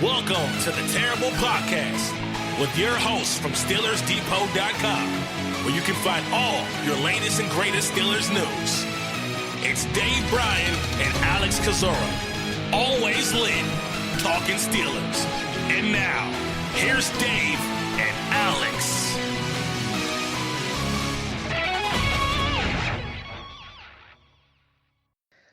Welcome to the Terrible Podcast with your hosts from SteelersDepot.com, where you can find all your latest and greatest Steelers news. It's Dave Bryan and Alex Kozora, always lit, talking Steelers. And now, here's Dave and Alex.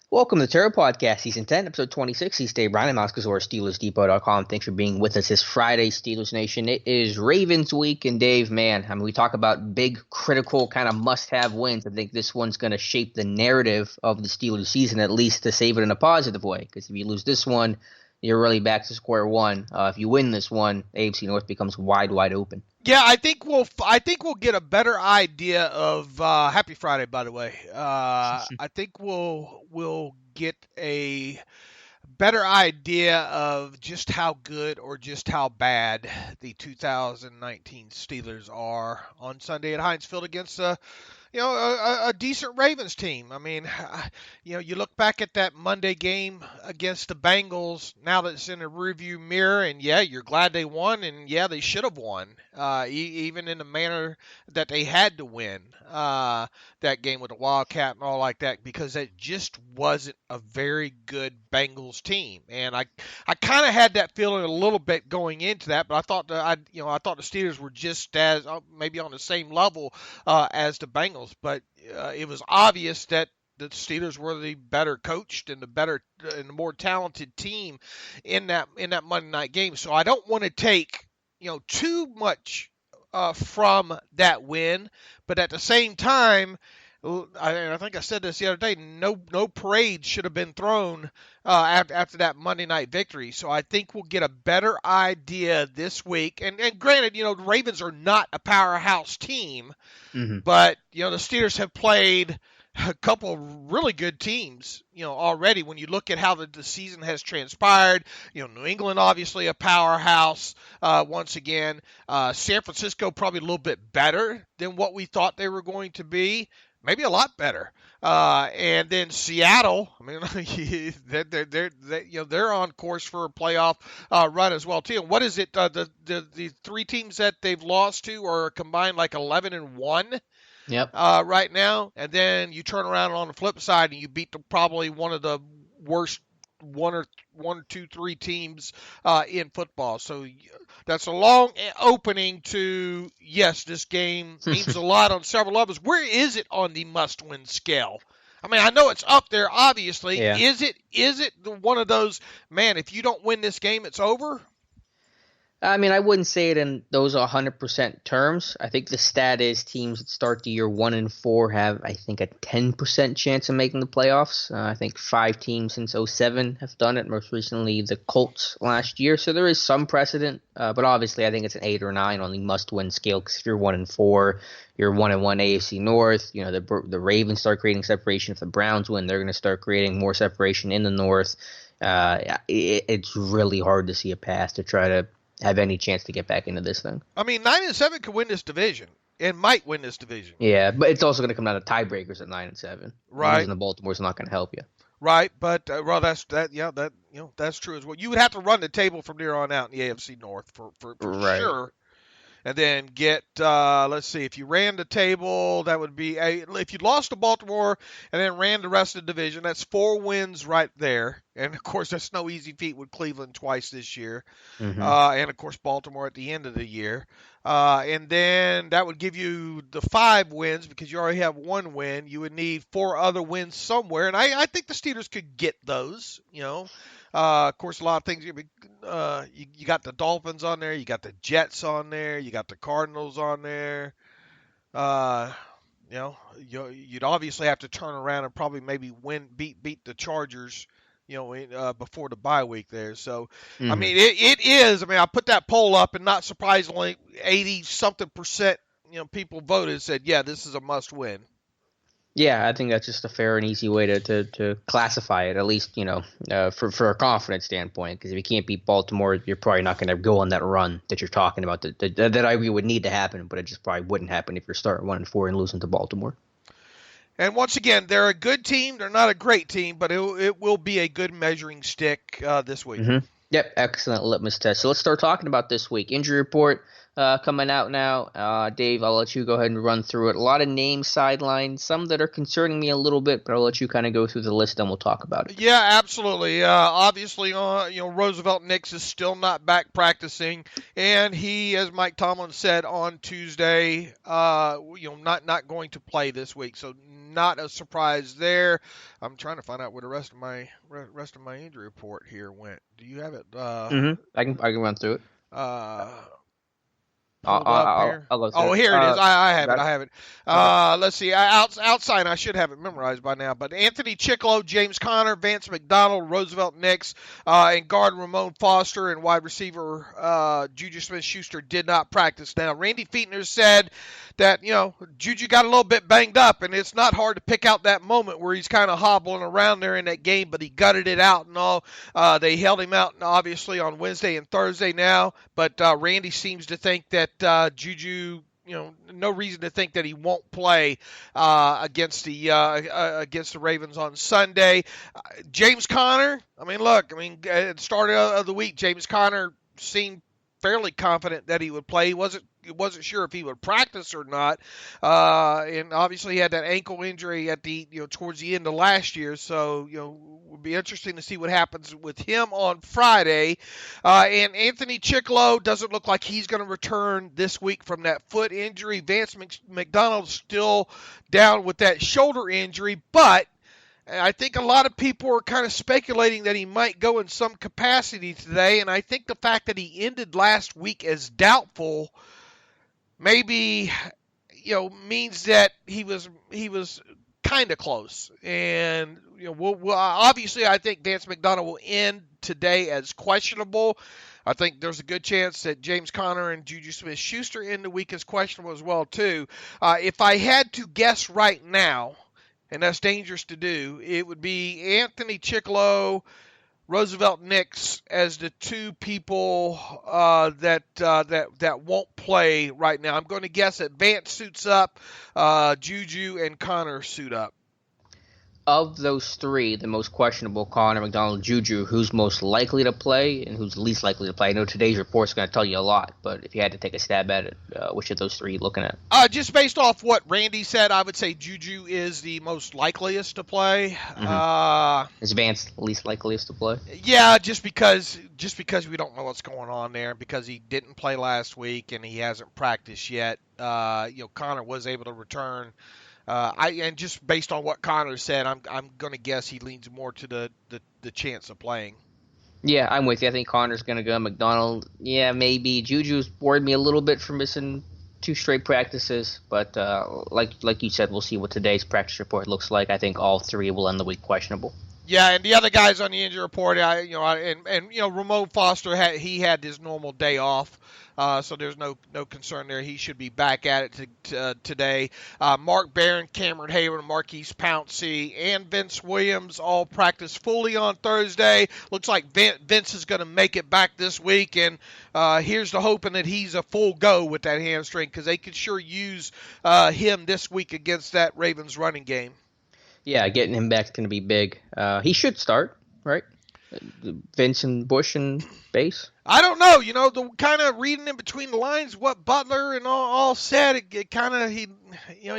Welcome to the Terrible Podcast, Season 10, Episode 26. He's Dave Bryan. I'm Alex Kozora, SteelersDepot.com. Thanks for being with us this Friday, Steelers Nation. It is Ravens week, and Dave, man, we talk about big, critical, kind of must-have wins. I think this one's going to shape the narrative of the Steelers season, at least to save it in a positive way, because if you lose this one, you're really back to square one. If you win this one, AFC North becomes wide open. Yeah, I think we'll get a better idea of Happy Friday, by the way. I think we'll get a better idea of just how good or just how bad the 2019 Steelers are on Sunday at Heinz Field against a decent Ravens team. I mean, you look back at that Monday game against the Bengals, now that it's in the rearview mirror, and yeah, you're glad they won, and yeah, they should have won, even in the manner that they had to win that game with the Wildcat and all like that, because it just wasn't a very good Bengals team. And I kind of had that feeling a little bit going into that, but I thought the Steelers were just as maybe on the same level as the Bengals. But it was obvious that the Steelers were the better coached and the more talented team in that Monday night game. So I don't want to take too much from that win, but at the same time, I think I said this the other day, no parade should have been thrown after that Monday night victory. So I think we'll get a better idea this week. And granted, the Ravens are not a powerhouse team, but the Steelers have played a couple of really good teams, already. When you look at how the season has transpired, New England obviously a powerhouse once again. San Francisco probably a little bit better than what we thought they were going to be. Maybe a lot better, and then Seattle. I mean, they're on course for a playoff run as well too. And what is it? The three teams that they've lost to are combined like 11-1. Yep. Right now, and then you turn around on the flip side and you beat probably one of the worst one, two, three teams in football. So that's a long opening to, yes, this game means a lot on several levels. Where is it on the must-win scale? I mean, I know it's up there, obviously. Yeah. Is it one of those, man, if you don't win this game, it's over? I mean, I wouldn't say it in those 100% terms. I think the stat is teams that start the year 1-4 have, I think, a 10% chance of making the playoffs. I think 5 teams since 2007 have done it, most recently the Colts last year. So there is some precedent, but obviously I think it's an 8 or 9 on the must-win scale, because if you're 1-4, you're 1-1 AFC North. The Ravens start creating separation. If the Browns win, they're going to start creating more separation in the North. It's really hard to see a path to try to have any chance to get back into this thing. I mean, 9-7 could win this division and might win this division. Yeah, but it's also going to come down to tiebreakers at 9-7. Right. Losing to Baltimore is not going to help you. Right, but that's true as well. You would have to run the table from there on out in the AFC North for right. Sure. And then get, let's see, if you ran the table, that would be, if you lost to Baltimore and then ran the rest of the division, that's 4 wins right there. And, of course, that's no easy feat with Cleveland twice this year. And, of course, Baltimore at the end of the year. And then that would give you the 5 wins, because you already have 1 win. You would need 4 other wins somewhere. And I think the Steelers could get those, Of course, a lot of things. You got the Dolphins on there. You got the Jets on there. You got the Cardinals on there. You'd obviously have to turn around and probably maybe beat the Chargers, before the bye week there. So, I mean, it is. I mean, I put that poll up, and not surprisingly, 80-something%, people voted and said, yeah, this is a must-win. Yeah, I think that's just a fair and easy way to classify it, at least, for a confidence standpoint. Because if you can't beat Baltimore, you're probably not going to go on that run that you're talking about that I agree would need to happen, but it just probably wouldn't happen if you're starting 1-4 and losing to Baltimore. And once again, they're a good team. They're not a great team, but it will be a good measuring stick this week. Yep, excellent litmus test. So let's start talking about this week. Injury report coming out now. Dave, I'll let you go ahead and run through it. A lot of names sidelined, some that are concerning me a little bit, but I'll let you kind of go through the list and we'll talk about it. Yeah, absolutely. Obviously, Roosevelt Nix is still not back practicing, and he, as Mike Tomlin said on Tuesday, not going to play this week. So not a surprise there. I'm trying to find out where the rest of my injury report here went. Do you have it? I can run through it. Uh, I'll, Pulled up I'll, here. I'll go through Oh, it. here it is. I have it. Got it? I have it. Okay. Let's see. Outside, I should have it memorized by now. But Anthony Chicklow, James Conner, Vance McDonald, Roosevelt Nix, and guard Ramon Foster and wide receiver Juju Smith-Schuster did not practice. Now, Randy Fichtner said that, Juju got a little bit banged up, and it's not hard to pick out that moment where he's kind of hobbling around there in that game, but he gutted it out and all. They held him out, obviously, on Wednesday and Thursday now, but Randy seems to think that Juju, no reason to think that he won't play against the Ravens on Sunday. James Conner, at the start of the week, James Conner seemed fairly confident that he would play. He wasn't sure if he would practice or not, and obviously he had that ankle injury at the towards the end of last year. So would be interesting to see what happens with him on Friday. And Anthony Chicklow doesn't look like he's going to return this week from that foot injury. Vance McDonald's still down with that shoulder injury, but I think a lot of people are kind of speculating that he might go in some capacity today, and I think the fact that he ended last week as doubtful maybe means that he was kind of close. And obviously I think Vance McDonald will end today as questionable. I think there's a good chance that James Conner and Juju Smith-Schuster end the week as questionable as well too. If I had to guess right now, and that's dangerous to do, it would be Anthony Chicklow, Roosevelt Nix as the two people that won't play right now. I'm going to guess that Vance suits up, Juju and Connor suit up. Of those three, the most questionable, Conner, McDonald, Juju, who's most likely to play and who's least likely to play? I know today's report is going to tell you a lot, but if you had to take a stab at it, which of those three are you looking at? Just based off what Randy said, I would say Juju is the most likeliest to play. Is Vance least likeliest to play? Yeah, just because we don't know what's going on there, because he didn't play last week and he hasn't practiced yet. Connor was able to return. And just based on what Connor said, I'm going to guess he leans more to the chance of playing. Yeah, I'm with you. I think Connor's going to go. McDonald, yeah, maybe. Juju's worried me a little bit for missing 2 straight practices, but like you said, we'll see what today's practice report looks like. I think all 3 will end the week questionable. Yeah, and the other guys on the injury report, Ramon Foster had his normal day off, so there's no concern there. He should be back at it today. Mark Barron, Cameron Hayward, Marquise Pouncey, and Vince Williams all practice fully on Thursday. Looks like Vince is going to make it back this week, and here's the hoping that he's a full go with that hamstring, because they could sure use him this week against that Ravens running game. Yeah, getting him back is going to be big. He should start, right? Vince and Bush and base. I don't know. The kind of reading in between the lines what Butler and all said. It kind of he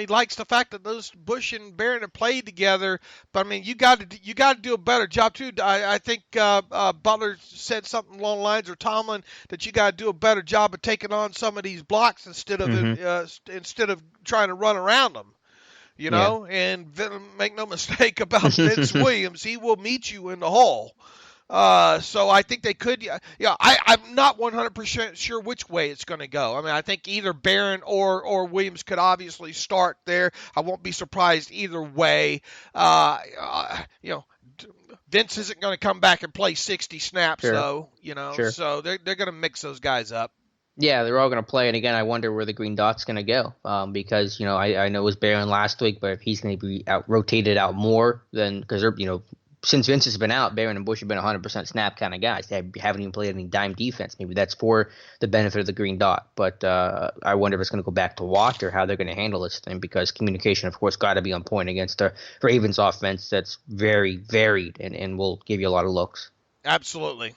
likes the fact that those Bush and Barron have played together. But I mean, you got to do a better job too. I think Butler said something along the lines, or Tomlin, that you got to do a better job of taking on some of these blocks instead of trying to run around them. And make no mistake about Vince Williams, he will meet you in the hole. So I think they could. I'm not 100% sure which way it's going to go. I mean, I think either Barron or Williams could obviously start there. I won't be surprised either way. Vince isn't going to come back and play 60 snaps, though. Sure. So they're going to mix those guys up. Yeah, they're all going to play, and again, I wonder where the green dot's going to go, because I know it was Barron last week, but if he's going to be rotated out more, then because they're since Vince has been out, Barron and Bush have been 100% snap kind of guys. They haven't even played any dime defense. Maybe that's for the benefit of the green dot, but I wonder if it's going to go back to Watt or how they're going to handle this thing, because communication, of course, got to be on point against a Ravens offense that's very varied and will give you a lot of looks. Absolutely.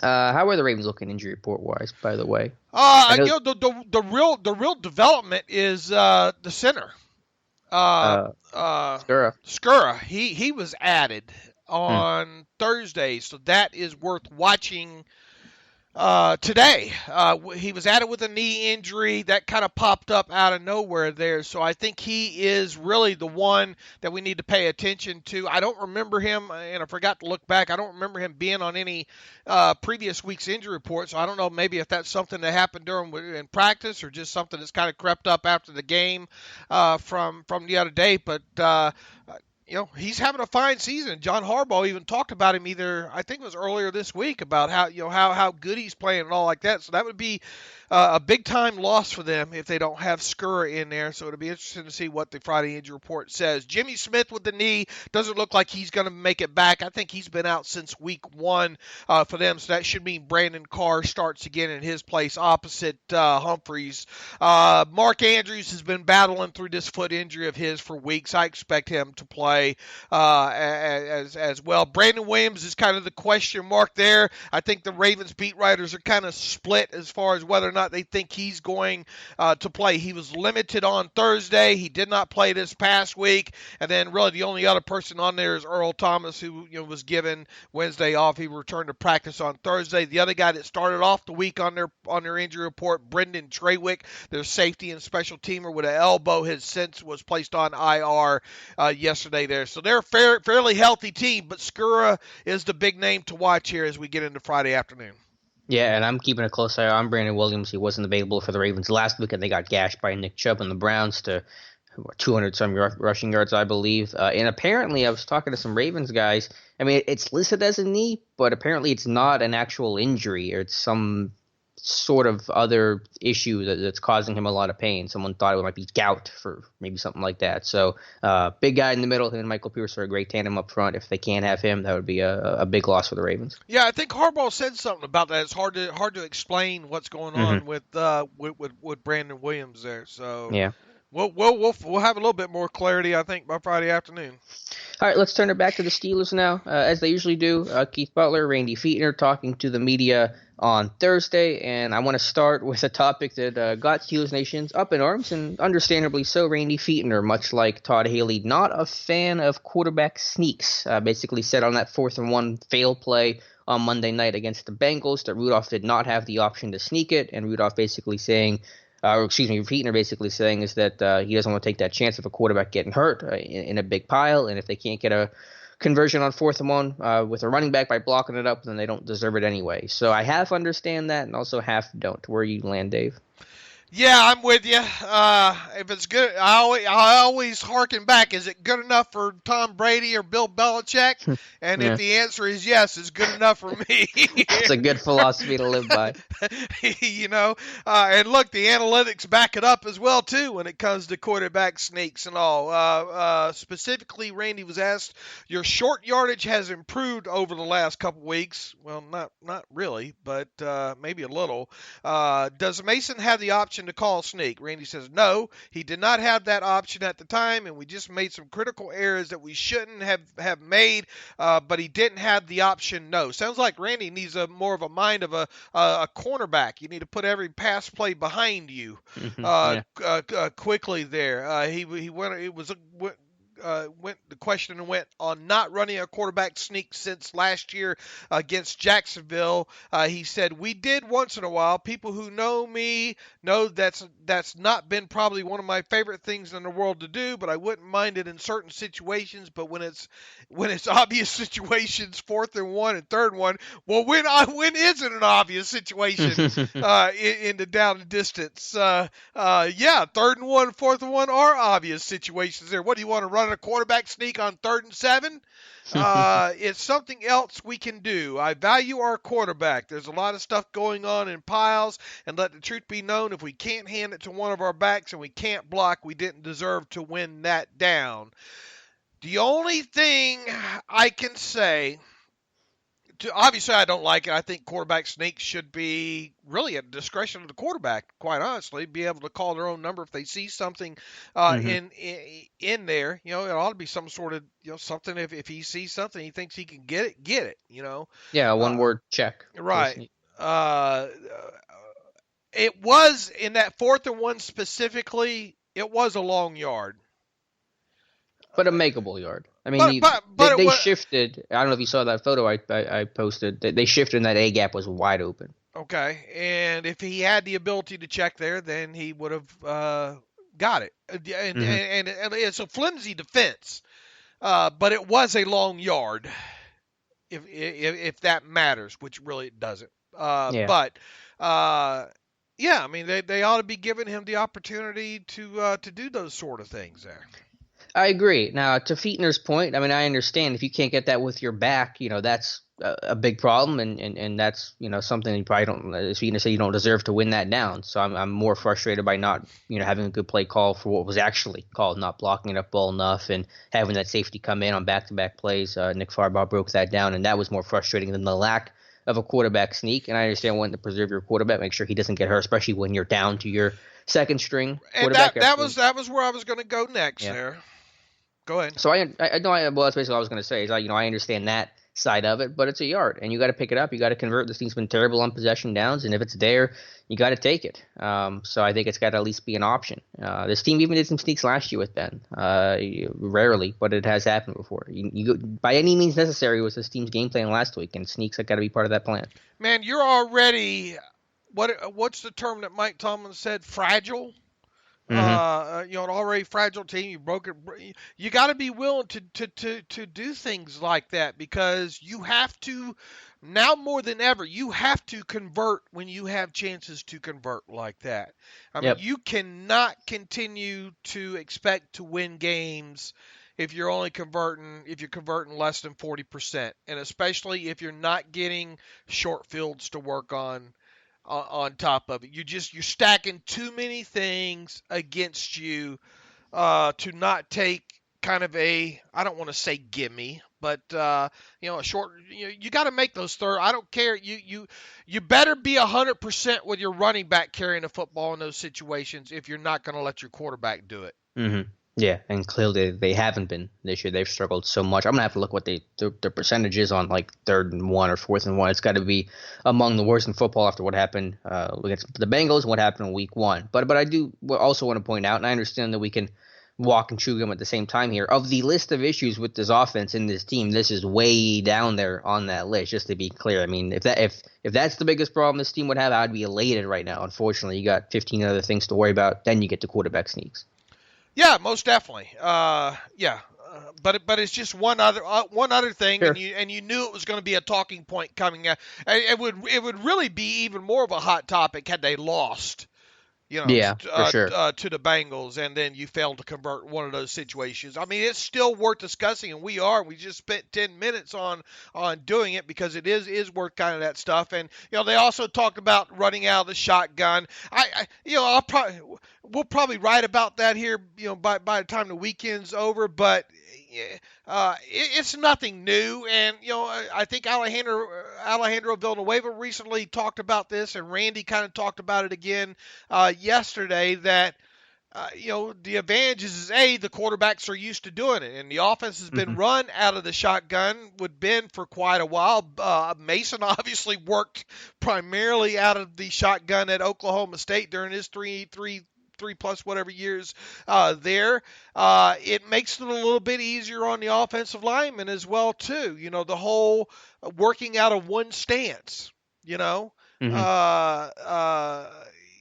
How are the Ravens looking injury report wise? By the way, I know. The real development is the center. Uh, Uh, uh, Skura. Skura, he was added Hmm. on Thursday, so that is worth watching today. He was added with a knee injury that kind of popped up out of nowhere there. So I think he is really the one that we need to pay attention to. I don't remember him, and I forgot to look back. I don't remember him being on any previous week's injury report. So I don't know maybe if that's something that happened during in practice or just something that's kind of crept up after the game from the other day. But he's having a fine season. John Harbaugh even talked about him I think it was earlier this week, about how good he's playing and all like that. So that would be a big time loss for them if they don't have Skura in there. So it'll be interesting to see what the Friday injury report says. Jimmy Smith with the knee doesn't look like he's going to make it back. I think he's been out since week 1 for them. So that should mean Brandon Carr starts again in his place opposite Humphreys. Mark Andrews has been battling through this foot injury of his for weeks. I expect him to play as well. Brandon Williams is kind of the question mark there. I think the Ravens beat writers are kind of split as far as whether or not they think he's going to play. He was limited on Thursday. He did not play this past week. And then really the only other person on there is Earl Thomas, who was given Wednesday off. He returned to practice on Thursday. The other guy that started off the week on their injury report, Brendan Trawick, their safety and special teamer with an elbow, has since was placed on IR yesterday there. So they're a fairly healthy team, but Skura is the big name to watch here as we get into Friday afternoon. Yeah, and I'm keeping a close eye on Brandon Williams. He wasn't available for the Ravens last week, and they got gashed by Nick Chubb and the Browns to 200-some rushing yards, I believe. And apparently, I was talking to some Ravens guys. I mean, it's listed as a knee, but apparently it's not an actual injury, or it's some sort of other issue that's causing him a lot of pain. Someone thought it might be gout for maybe something like that. So big guy in the middle, him and Michael Pierce are a great tandem up front. If they can't have him, that would be a big loss for the Ravens. Yeah, I think Harbaugh said something about that. It's hard to explain what's going on with Brandon Williams there. So Yeah. we'll have a little bit more clarity, I think, by Friday afternoon. All right, let's turn it back to the Steelers now. As they usually do, Keith Butler, Randy Fichtner talking to the media on Thursday, and I want to start with a topic that got Steelers Nations up in arms, and understandably so. Randy Fichtner, much like Todd Haley, not a fan of quarterback sneaks. Basically said on that 4th-and-1 fail play on Monday night against the Bengals that Rudolph did not have the option to sneak it, and Rudolph basically saying Fichtner basically saying is that he doesn't want to take that chance of a quarterback getting hurt in a big pile, and if they can't get a conversion on 4th-and-1 with a running back by blocking it up, then they don't deserve it anyway. So I half understand that, and also half don't. Where you land, Dave? Yeah, I'm with you. If it's good, I always harken back. Is it good enough for Tom Brady or Bill Belichick? And Yeah. if the answer is yes, it's good enough for me. It's a good philosophy to live by. And look, the analytics back it up as well too when it comes to quarterback sneaks and all. Specifically, Randy was asked, your short yardage has improved over the last couple weeks. Well, not really, but maybe a little. Does Mason have the option to call sneak? Randy says no, he did not have that option at the time, and we just made some critical errors that we shouldn't have made, but he didn't have the option. No. Sounds like Randy needs more of a mind of a cornerback. You need to put every pass play behind you quickly there. He went. It was the question went on not running a quarterback sneak since last year against Jacksonville. He said, we did once in a while. People who know me know that's not been probably one of my favorite things in the world to do, but I wouldn't mind it in certain situations. But when it's obvious situations, 4th-and-1 and 3rd-1, well, when is it an obvious situation in the down and distance? 3rd-and-1, 4th-and-1 are obvious situations there. What do you want to run a quarterback sneak on 3rd and 7? It's something else we can do. I value our quarterback. There's a lot of stuff going on in piles, and let the truth be known, if we can't hand it to one of our backs and we can't block, we didn't deserve to win that down. The only thing I can say obviously, I don't like it. I think quarterback sneaks should be really at the discretion of the quarterback. Quite honestly, be able to call their own number if they see something in there. It ought to be some sort of something. If he sees something, he thinks he can get it. Get it. Yeah, a one-word check. Right. It was in that 4th and 1 specifically. It was a long yard. But a makeable yard. I mean, they shifted. I don't know if you saw that photo I posted. They shifted and that A gap was wide open. Okay, and if he had the ability to check there, then he would have got it. And it's a flimsy defense, but it was a long yard. If that matters, which really it doesn't. But yeah, I mean they ought to be giving him the opportunity to do those sort of things there. I agree. Now, to Fichtner's point, I mean, I understand if you can't get that with your back, that's a big problem, and that's something you probably don't. As Fichtner said, you don't deserve to win that down. So I'm more frustrated by not having a good play call for what was actually called, not blocking it up well enough, and having that safety come in on back-to-back plays. Nick Farbaugh broke that down, and that was more frustrating than the lack of a quarterback sneak. And I understand wanting to preserve your quarterback, make sure he doesn't get hurt, especially when you're down to your second string quarterback. And that was where I was going to go next there. Go ahead. So well, that's basically what I was going to say. Is I understand that side of it, but it's a yard, and you got to pick it up. You got to convert. This team's been terrible on possession downs, and if it's there, you got to take it. So I think it's got to at least be an option. This team even did some sneaks last year with Ben. Rarely, but it has happened before. You by any means necessary was this team's game plan last week, and sneaks have got to be part of that plan. Man, you're already what's the term that Mike Tomlin said? Fragile. An already fragile team. You broke it. You got to be willing to do things like that, because you have to now more than ever. You have to convert when you have chances to convert like that. I mean, you cannot continue to expect to win games if you're only converting less than 40%, and especially if you're not getting short fields to work on top of it. You're stacking too many things against you to not take kind of I don't want to say gimme, but a short. You got to make those third. I don't care. You better be 100% with your running back carrying the football in those situations if you're not going to let your quarterback do it. Mm-hmm. Yeah, and clearly they haven't been this year. They've struggled so much. I'm going to have to look what their percentage is on like 3rd and 1 or 4th and 1. It's got to be among the worst in football after what happened against the Bengals and what happened in week 1. But I do also want to point out, and I understand that we can walk and chew gum at the same time here, of the list of issues with this offense in this team, this is way down there on that list, just to be clear. I mean, if that's the biggest problem this team would have, I'd be elated right now. Unfortunately, you got 15 other things to worry about. Then you get to quarterback sneaks. Yeah, most definitely. But it's just one other thing, sure. and you knew it was going to be a talking point coming out. It would really be even more of a hot topic had they lost. For sure. To the Bengals, and then you failed to convert one of those situations. I mean, it's still worth discussing, and we just spent 10 minutes on doing it because it is worth kind of that stuff. And they also talked about running out of the shotgun. We'll probably write about that here, by the time the weekend's over, but it's nothing new. And I think Alejandro Villanueva recently talked about this, and Randy kind of talked about it again yesterday, that the advantage is the quarterbacks are used to doing it, and the offense has been run out of the shotgun with Ben for quite a while. Mason obviously worked primarily out of the shotgun at Oklahoma State during his three plus whatever years there. It makes it a little bit easier on the offensive linemen as well too. The whole working out of one stance.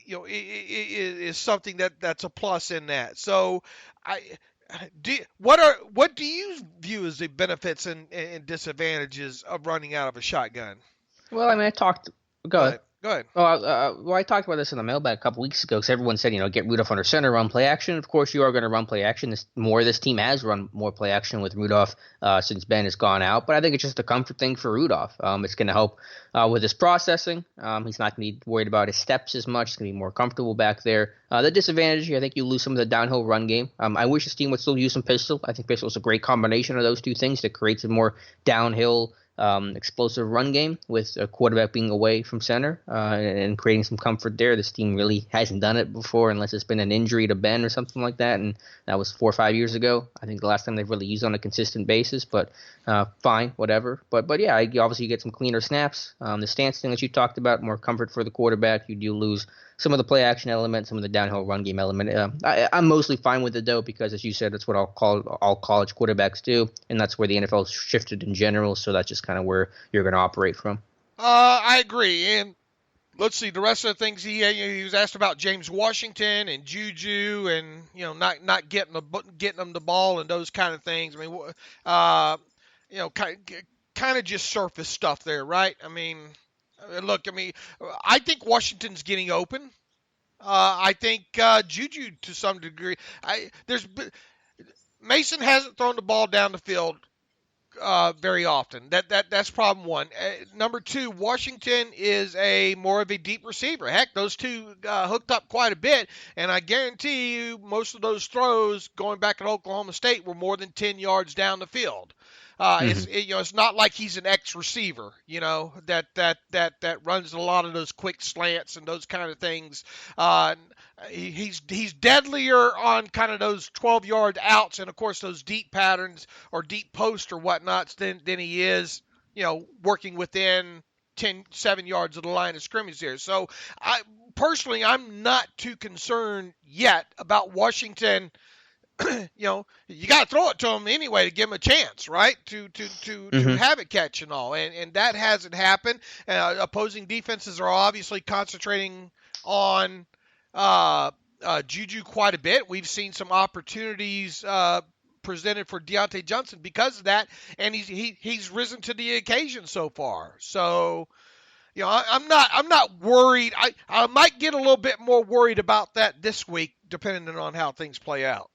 Is something that's a plus in that. So what do you view as the benefits and disadvantages of running out of a shotgun? Well, I mean, Go ahead. Go ahead. Well, I talked about this in the mailbag a couple weeks ago because everyone said, get Rudolph under center, run play action. Of course, you are going to run play action. This team has run more play action with Rudolph since Ben has gone out. But I think it's just a comfort thing for Rudolph. It's going to help with his processing. He's not going to be worried about his steps as much. He's going to be more comfortable back there. The disadvantage, I think you lose some of the downhill run game. I wish this team would still use some pistol. I think pistol is a great combination of those two things that creates a more downhill explosive run game with a quarterback being away from center and creating some comfort there. This team really hasn't done it before unless it's been an injury to Ben or something like that, and that was 4 or 5 years ago. I think the last time they've really used on a consistent basis, but fine, whatever. But yeah, obviously you get some cleaner snaps. The stance thing that you talked about, more comfort for the quarterback. You do lose some of the play action element, some of the downhill run game element. I'm mostly fine with it though, because as you said, that's what all college quarterbacks do, and that's where the NFL shifted in general. So that's just kind of where you're going to operate from. I agree. And let's see the rest of the things he was asked about James Washington and Juju and not getting them the ball and those kind of things. I mean, kind of just surface stuff there, right? I mean, look, I think Washington's getting open. I think Juju to some degree. Mason hasn't thrown the ball down the field very often. That's problem one. Number two, Washington is more of a deep receiver. Heck, those two hooked up quite a bit, and I guarantee you most of those throws going back at Oklahoma State were more than 10 yards down the field. It's not like he's an ex-receiver, that runs a lot of those quick slants and those kind of things. He's deadlier on kind of those 12-yard outs and, of course, those deep patterns or deep posts or whatnots than he is, working within 7 yards of the line of scrimmage there. So, I'm not too concerned yet about Washington. You got to throw it to him anyway to give him a chance, right? To have it catch and all, and that hasn't happened. Opposing defenses are obviously concentrating on Juju quite a bit. We've seen some opportunities presented for Deontay Johnson because of that, and he's risen to the occasion so far. So, I'm not worried. I might get a little bit more worried about that this week, depending on how things play out.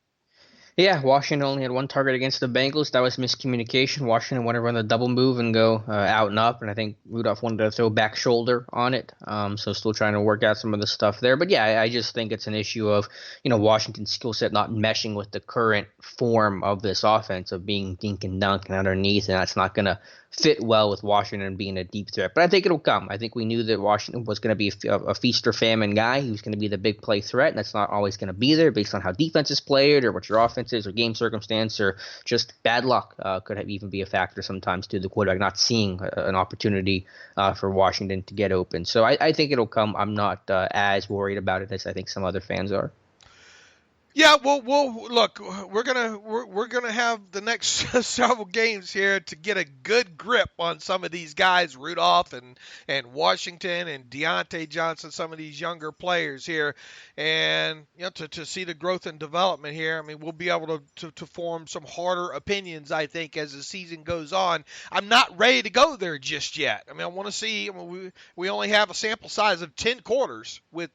Yeah, Washington only had one target against the Bengals. That was miscommunication. Washington wanted to run the double move and go out and up, and I think Rudolph wanted to throw back shoulder on it. So still trying to work out some of the stuff there. But yeah, I just think it's an issue of Washington's skill set not meshing with the current form of this offense of being dink and dunk and underneath, and that's not going to fit well with Washington being a deep threat. But I think it'll come. I think we knew that Washington was going to be a feast or famine guy. He was going to be the big play threat, and that's not always going to be there based on how defenses played or what your offense is or game circumstance or just bad luck could even be a factor sometimes to the quarterback not seeing an opportunity for Washington to get open. So I think it'll come. I'm not as worried about it as I think some other fans are. Yeah, well, look, we're gonna have the next several games here to get a good grip on some of these guys, Rudolph and Washington and Deontay Johnson, some of these younger players here, and to see the growth and development here. I mean, we'll be able to form some harder opinions, I think, as the season goes on. I'm not ready to go there just yet. I mean, I want to see. We only have a sample size of 10 quarters with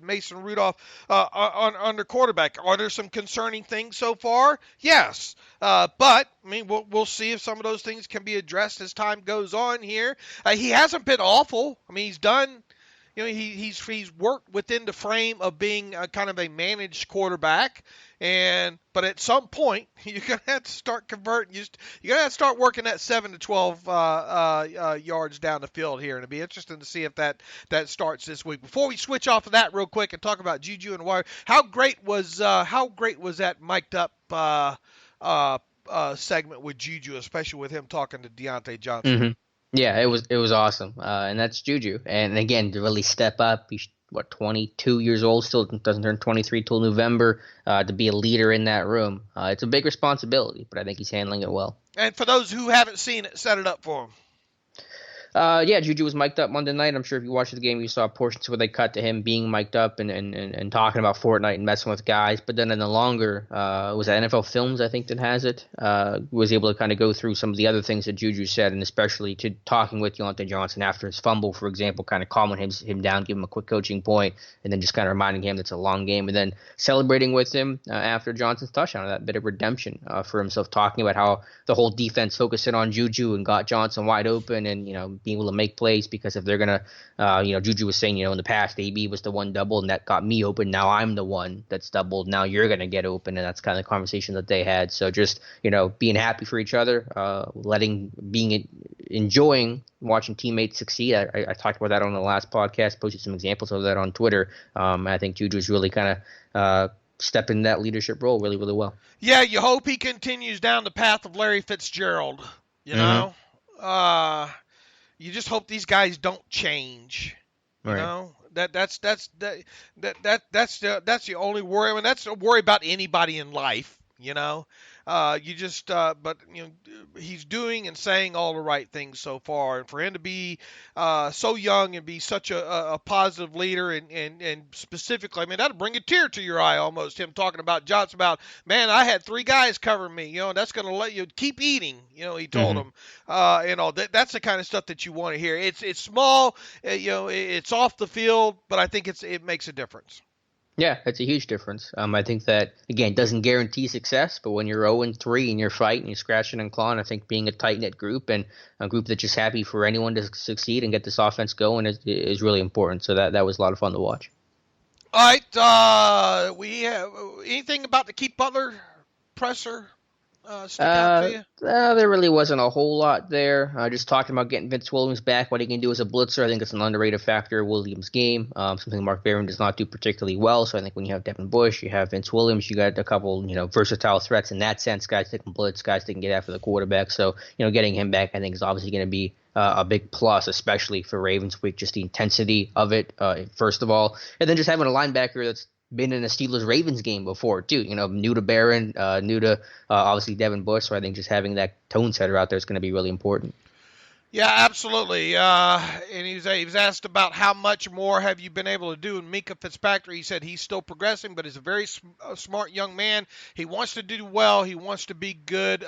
Mason Rudolph under quarterback. Are there some concerning things so far? Yes. But, I mean, we'll see if some of those things can be addressed as time goes on here. He hasn't been awful. I mean, he's done, he's worked within the frame of being kind of a managed quarterback. But at some point, you're going to have to start converting. You're going to have to start working that 7 to 12 yards down the field here. And it'll be interesting to see if that starts this week. Before we switch off of that real quick and talk about Juju and Wire, how great was that mic'd up segment with Juju, especially with him talking to Deontay Johnson? Mm-hmm. Yeah, it was awesome. And that's Juju. And again, to really step up, 22 years old, still doesn't turn 23 till November, to be a leader in that room. It's a big responsibility, but I think he's handling it well. And for those who haven't seen it, set it up for him. Yeah, Juju was mic'd up Monday night. I'm sure if you watched the game, you saw portions where they cut to him being mic'd up and talking about Fortnite and messing with guys. But then in the longer, was that NFL Films, I think, that has it, was able to kind of go through some of the other things that Juju said, and especially to talking with Deontay Johnson after his fumble, for example, kind of calming him down, give him a quick coaching point, and then just kind of reminding him it's a long game, and then celebrating with him after Johnson's touchdown, that bit of redemption for himself, talking about how the whole defense focused in on Juju and got Johnson wide open, and being able to make plays, because if they're going to, Juju was saying, in the past, AB was the one double and that got me open. Now I'm the one that's doubled. Now you're going to get open. And that's kind of the conversation that they had. So just, being happy for each other, enjoying watching teammates succeed. I talked about that on the last podcast, posted some examples of that on Twitter. I think Juju's really kind of step in that leadership role really, really well. Yeah, you hope he continues down the path of Larry Fitzgerald. You know, you just hope these guys don't change. You know, that's the only worry. I mean, that's a worry about anybody in life. But he's doing and saying all the right things so far, and for him to be so young and be such a positive leader, and specifically, I mean, that'll bring a tear to your eye almost. Him talking about Johnson about, man, I had 3 guys covering me. That's going to let you keep eating. He told him, that's the kind of stuff that you want to hear. It's small, it's off the field, but I think it makes a difference. Yeah, it's a huge difference. I think that, again, doesn't guarantee success, but when you're 0-3 and you're fighting, you're scratching and clawing, I think being a tight-knit group and a group that's just happy for anyone to succeed and get this offense going is really important. So that was a lot of fun to watch. All right, we have anything about the Keith Butler presser stick out to you? There really wasn't a whole lot there. Just talking about getting Vince Williams back, what he can do as a blitzer. I think it's an underrated factor of Williams' game. Something Mark Barron does not do particularly well. So I think when you have Devin Bush, you have Vince Williams, you got a couple, versatile threats in that sense. Guys that can blitz, guys that can get after the quarterback. So, getting him back, I think, is obviously going to be a big plus, especially for Ravens Week, just the intensity of it, first of all. And then just having a linebacker that's been in a Steelers-Ravens game before, too. New to Barron, new to obviously Devin Bush. So I think just having that tone setter out there is going to be really important. Yeah, absolutely. And he was asked about how much more have you been able to do. And Minkah Fitzpatrick, he said he's still progressing, but he's a very smart young man. He wants to do well. He wants to be good,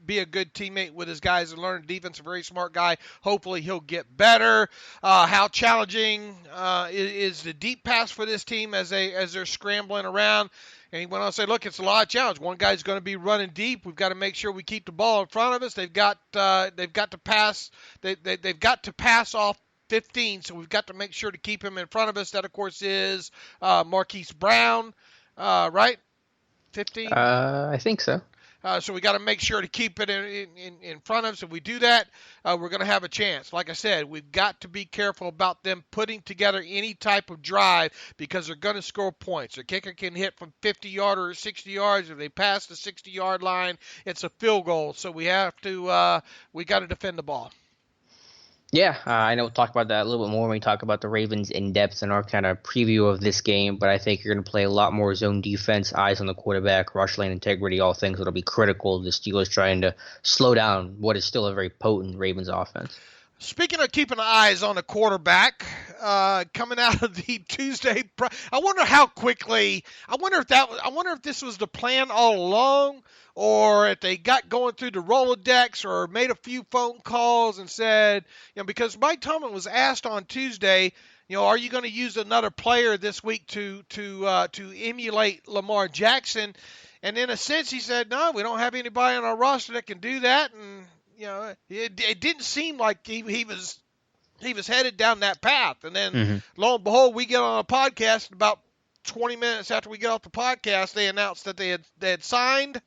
be a good teammate with his guys and learn defense. A very smart guy. Hopefully he'll get better. How challenging is the deep pass for this team as they're scrambling around? And he went on to say, look, it's a lot of challenge. One guy's going to be running deep. We've got to make sure we keep the ball in front of us. They've got to pass. They've got to pass off 15, so we've got to make sure to keep him in front of us. That, of course, is Marquise Brown, right? 15? I think so. So we got to make sure to keep it in front of us. If we do that, we're going to have a chance. Like I said, we've got to be careful about them putting together any type of drive because they're going to score points. Their kicker can hit from 50 yards or 60 yards. If they pass the 60-yard line, it's a field goal. So we got to defend the ball. Yeah, I know we'll talk about that a little bit more when we talk about the Ravens in depth and our kind of preview of this game, but I think you're going to play a lot more zone defense, eyes on the quarterback, rush lane integrity, all things that'll be critical to the Steelers trying to slow down what is still a very potent Ravens offense. Speaking of keeping eyes on the quarterback, coming out of the Tuesday, I wonder if this was the plan all along, or if they got going through the Rolodex or made a few phone calls and said, because Mike Tomlin was asked on Tuesday, are you going to use another player this week to emulate Lamar Jackson? And in a sense, he said, no, we don't have anybody on our roster that can do that. And it didn't seem like he was headed down that path. And then lo and behold, we get on a podcast, and about 20 minutes after we get off the podcast, they announced that they had signed.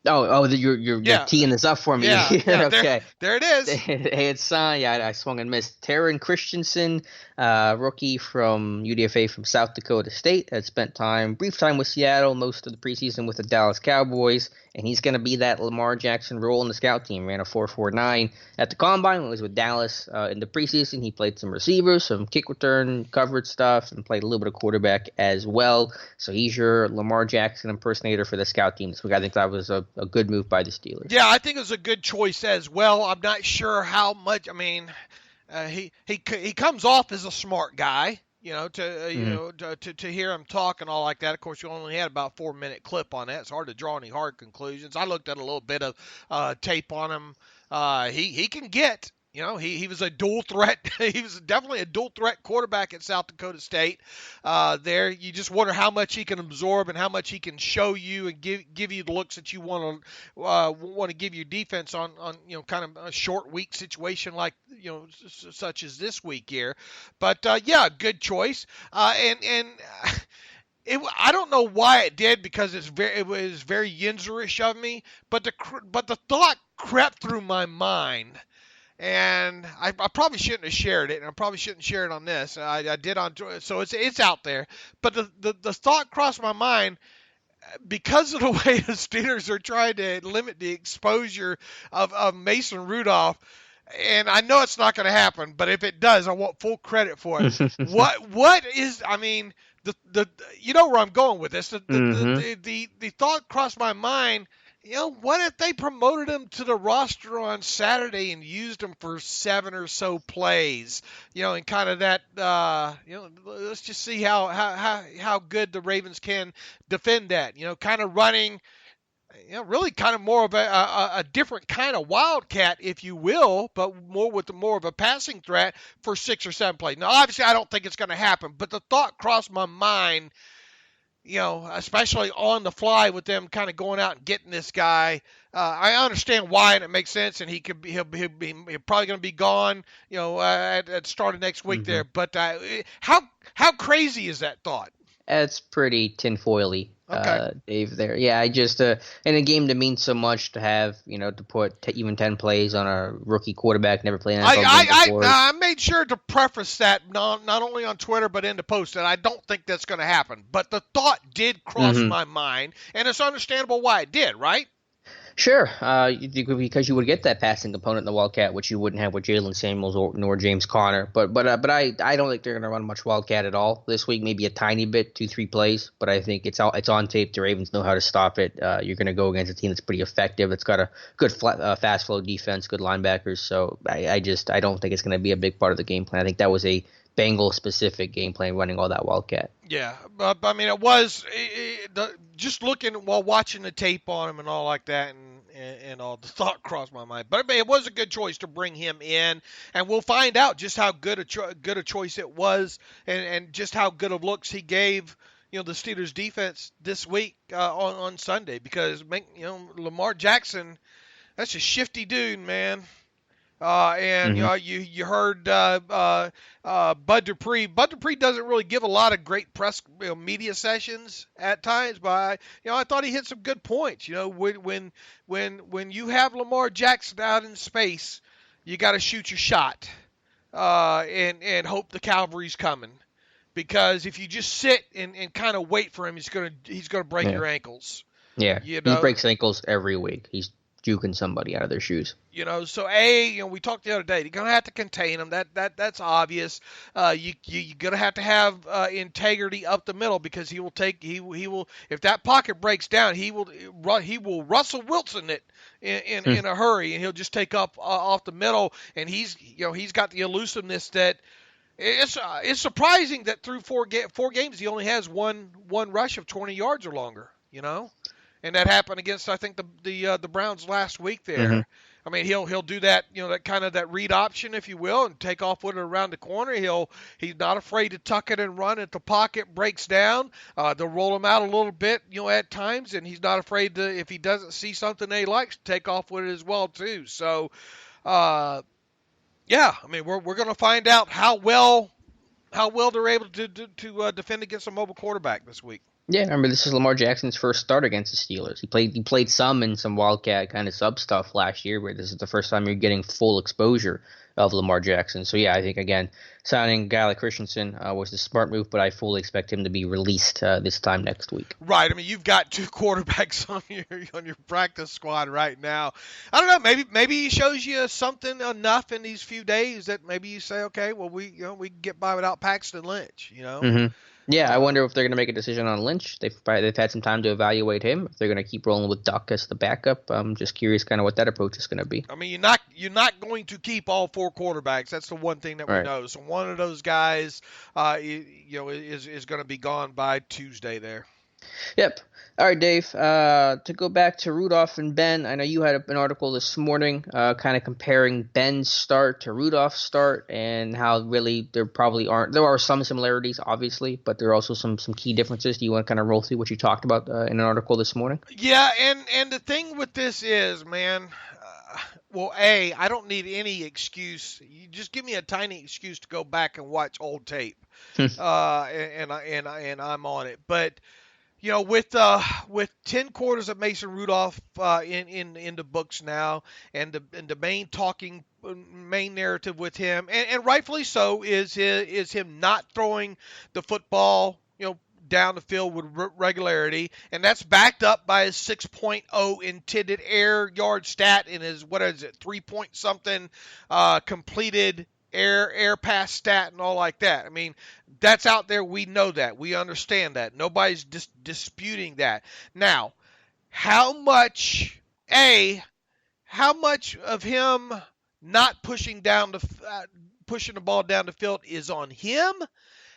You're teeing this up for me. Yeah, okay. There it is. They had signed. Yeah, I swung and missed. Taron Christensen, rookie from UDFA from South Dakota State, had spent brief time with Seattle, most of the preseason with the Dallas Cowboys, and he's going to be that Lamar Jackson role in the scout team. Ran a 4.49 at the Combine when he was with Dallas in the preseason. He played some receivers, some kick return, coverage stuff, and played a little bit of quarterback as well. So he's your Lamar Jackson impersonator for the scout team this week. I think that was a good move by the Steelers. Yeah, I think it was a good choice as well. I'm not sure how much. I mean, he comes off as a smart guy. To hear him talk and all like that. Of course, you only had about a 4-minute clip on that. It's hard to draw any hard conclusions. I looked at a little bit of tape on him. He can get You know, he was a dual threat. He was definitely a dual threat quarterback at South Dakota State. There, you just wonder how much he can absorb and how much he can show you and give you the looks that you want to give your defense on kind of a short week situation like such as this week here. But yeah, good choice. And I don't know why it did, because it was very Yinzerish of me. But the thought crept through my mind. And I probably shouldn't have shared it, and I probably shouldn't share it on this. I did on, so it's out there. But the thought crossed my mind, because of the way the Steelers are trying to limit the exposure of Mason Rudolph. And I know it's not going to happen, but if it does, I want full credit for it. What is? I mean, you know where I'm going with this. The thought crossed my mind. What if they promoted him to the roster on Saturday and used him for 7 or so plays? And kind of that, let's just see how good the Ravens can defend that. Kind of running, really kind of more of a different kind of wildcat, if you will, but more of a passing threat for 6 or 7 plays. Now, obviously, I don't think it's going to happen, but the thought crossed my mind. Especially on the fly with them kind of going out and getting this guy. I understand why, and it makes sense, and he'll probably going to be gone, at the start of next week there. But how crazy is that thought? It's pretty tinfoily, okay. Dave. There, yeah. I just in a game that means so much to have, to put even 10 plays on a rookie quarterback, never played NFL game before. I made sure to preface that not only on Twitter but in the post that I don't think that's going to happen. But the thought did cross my mind, and it's understandable why it did, right? Sure, because you would get that passing component in the Wildcat, which you wouldn't have with Jalen Samuels nor James Conner. But I don't think they're going to run much Wildcat at all this week. Maybe a tiny bit, 2-3 plays. But I think it's on tape. The Ravens know how to stop it. You're going to go against a team that's pretty effective. It's got a good fast flow defense, good linebackers. So I don't think it's going to be a big part of the game plan. I think that was a Bengal-specific game plan, running all that Wildcat. Yeah, but I mean, it was just looking while watching the tape on him and all like that, and all the thought crossed my mind. But I mean, it was a good choice to bring him in, and we'll find out just how good a choice it was, and just how good of looks he gave the Steelers defense this week on Sunday, because Lamar Jackson, that's a shifty dude, man. And you heard Bud Dupree. Bud Dupree doesn't really give a lot of great press media sessions at times, but I thought he hit some good points. When you have Lamar Jackson out in space, you got to shoot your shot and hope the cavalry's coming, because if you just sit and kind of wait for him, he's gonna break your ankles. Yeah, he breaks ankles every week. He's juking somebody out of their shoes. So we talked the other day. You're gonna have to contain him. That's obvious. You're gonna have to have integrity up the middle, because he will if that pocket breaks down, he will Russell Wilson it in a hurry, and he'll just take up off the middle. And he's got the elusiveness that it's surprising that through four games he only has one rush of 20 yards or longer. And that happened against, I think, the Browns last week there. I mean, he'll do that, that kind of that read option, if you will, and take off with it around the corner. He's not afraid to tuck it and run if the pocket breaks down. They'll roll him out a little bit, at times, and he's not afraid to, if he doesn't see something that he likes, to take off with it as well too. So, yeah, I mean, we're going to find out how well they're able to defend against a mobile quarterback this week. Yeah, remember, this is Lamar Jackson's first start against the Steelers. He played some in some Wildcat kind of sub stuff last year, but this is the first time you're getting full exposure of Lamar Jackson. So yeah, I think again, signing a guy like Christensen was the smart move, but I fully expect him to be released this time next week. Right. I mean, you've got 2 quarterbacks on your practice squad right now. I don't know. Maybe he shows you something enough in these few days that maybe you say, okay, well, we can get by without Paxton Lynch. Yeah, I wonder if they're going to make a decision on Lynch. They've had some time to evaluate him. If they're going to keep rolling with Duck as the backup, I'm just curious kind of what that approach is going to be. I mean, you're not going to keep all 4 quarterbacks. That's the one thing that we know. So one of those guys, is going to be gone by Tuesday there. Yep. All right, Dave. To go back to Rudolph and Ben, I know you had an article this morning, kind of comparing Ben's start to Rudolph's start, and how really there are some similarities, obviously, but there are also some key differences. Do you want to kind of roll through what you talked about in an article this morning? Yeah, and the thing with this is, man, well, I don't need any excuse. You just give me a tiny excuse to go back and watch old tape, and I'm on it. But with 10 quarters of Mason Rudolph in the books now, and the main narrative with him, and rightfully so, is him not throwing the football, down the field with regularity, and that's backed up by his 6.0 intended air yard stat in his, 3 point something completed air pass stat and all like that. I mean, that's out there. We know that. We understand that. Nobody's disputing that. Now, how much of him not pushing the ball down the field is on him?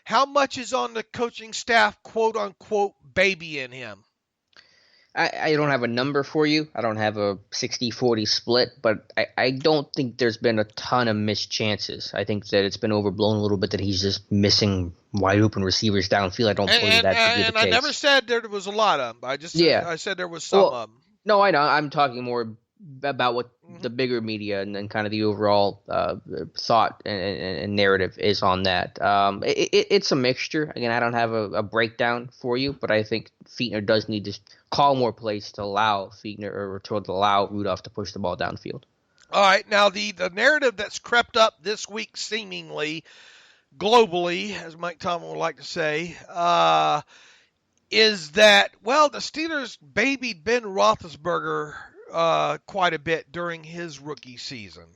How much is on the coaching staff, quote unquote, babying him? I don't have a number for you. I don't have a 60-40 split, but I don't think there's been a ton of missed chances. I think that it's been overblown a little bit that he's just missing wide open receivers downfield. I don't believe that to be the case. And I never said there was a lot of them. I said there was some of them. No, I know. I'm talking more about what the bigger media and kind of the overall thought and narrative is on that. It's a mixture. Again, I don't have a breakdown for you, but I think Fichtner does need to call more plays to allow Rudolph to push the ball downfield. All right. Now, the narrative that's crept up this week, seemingly globally, as Mike Tomlin would like to say, is that, the Steelers babied Ben Roethlisberger quite a bit during his rookie season,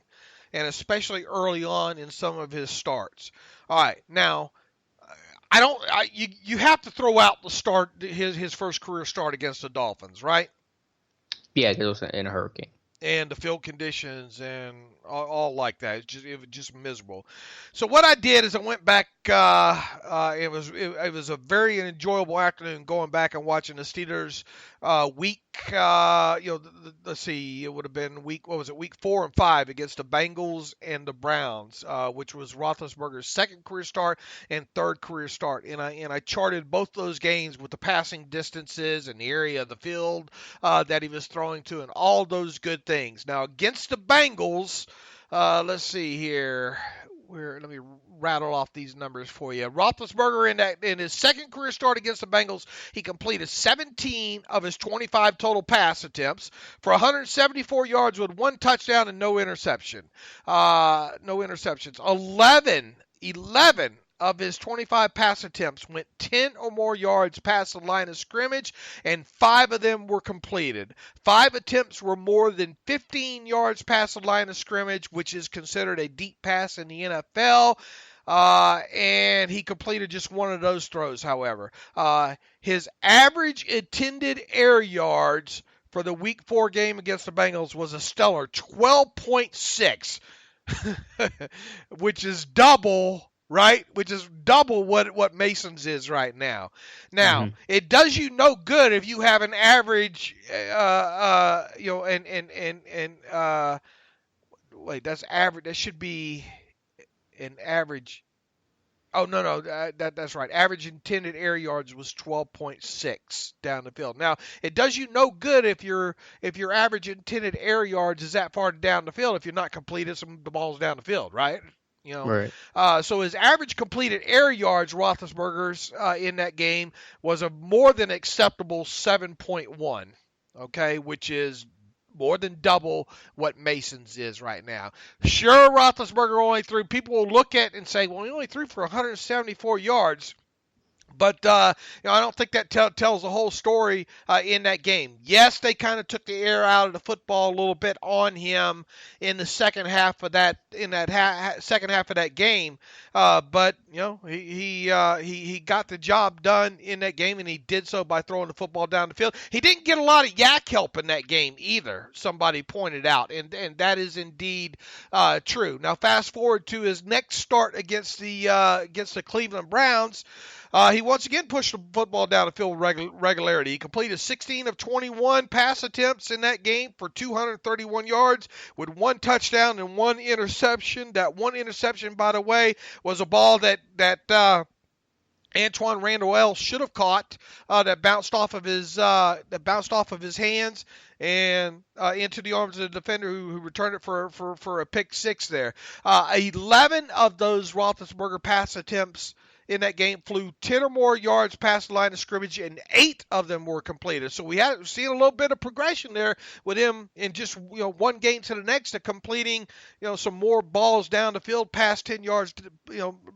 and especially early on in some of his starts. All right, now you have to throw out the start, his first career start against the Dolphins, right? Yeah, it was in a hurricane. And the field conditions and all like that. It was just miserable. So what I did is I went back. It was a very enjoyable afternoon going back and watching the Steelers week. Let's see, it would have been week 4 and 5 against the Bengals and the Browns, which was Roethlisberger's second career start and third career start. And I charted both those games with the passing distances and the area of the field that he was throwing to, and all those good things. Now against the Bengals, let's see here. Let me rattle off these numbers for you. Roethlisberger in his second career start against the Bengals, he completed 17 of his 25 total pass attempts for 174 yards with 1 touchdown and no interception. No interceptions. 11 of his 25 pass attempts went 10 or more yards past the line of scrimmage, and 5 of them were completed. 5 attempts were more than 15 yards past the line of scrimmage, which is considered a deep pass in the NFL. And he completed just one of those throws, however. His average intended air yards for the Week 4 game against the Bengals was a stellar 12.6, which is double, right? Which is double what Mason's is right now. Now, It does you no good if you have an average, wait, that's average. That should be an average. Oh, no, that's right. Average intended air yards was 12.6 down the field. Now, it does you no good if your average intended air yards is that far down the field if you're not completing the balls down the field, right? Right. So his average completed air yards, Roethlisberger's, in that game was a more than acceptable 7.1, okay, which is more than double what Mason's is right now. Sure, Roethlisberger only threw. People will look at it and say, well, he only threw for 174 yards. But I don't think that tells the whole story in that game. Yes, they kind of took the air out of the football a little bit on him in the second half of that second half of that game. But he got the job done in that game, and he did so by throwing the football down the field. He didn't get a lot of yak help in that game either. Somebody pointed out, and that is indeed true. Now, fast forward to his next start against the Cleveland Browns. He once again pushed the football down the field with regularity. He completed 16 of 21 pass attempts in that game for 231 yards with 1 touchdown and 1 interception. That 1 interception, by the way, was a ball that Antoine Randall should have caught, that bounced off of his hands and into the arms of the defender who returned it for a pick six there. 11 of those Roethlisberger pass attempts in that game flew 10 or more yards past the line of scrimmage, and 8 of them were completed. So we had seen a little bit of progression there with him in just one game to the next, to completing some more balls down the field past 10 yards,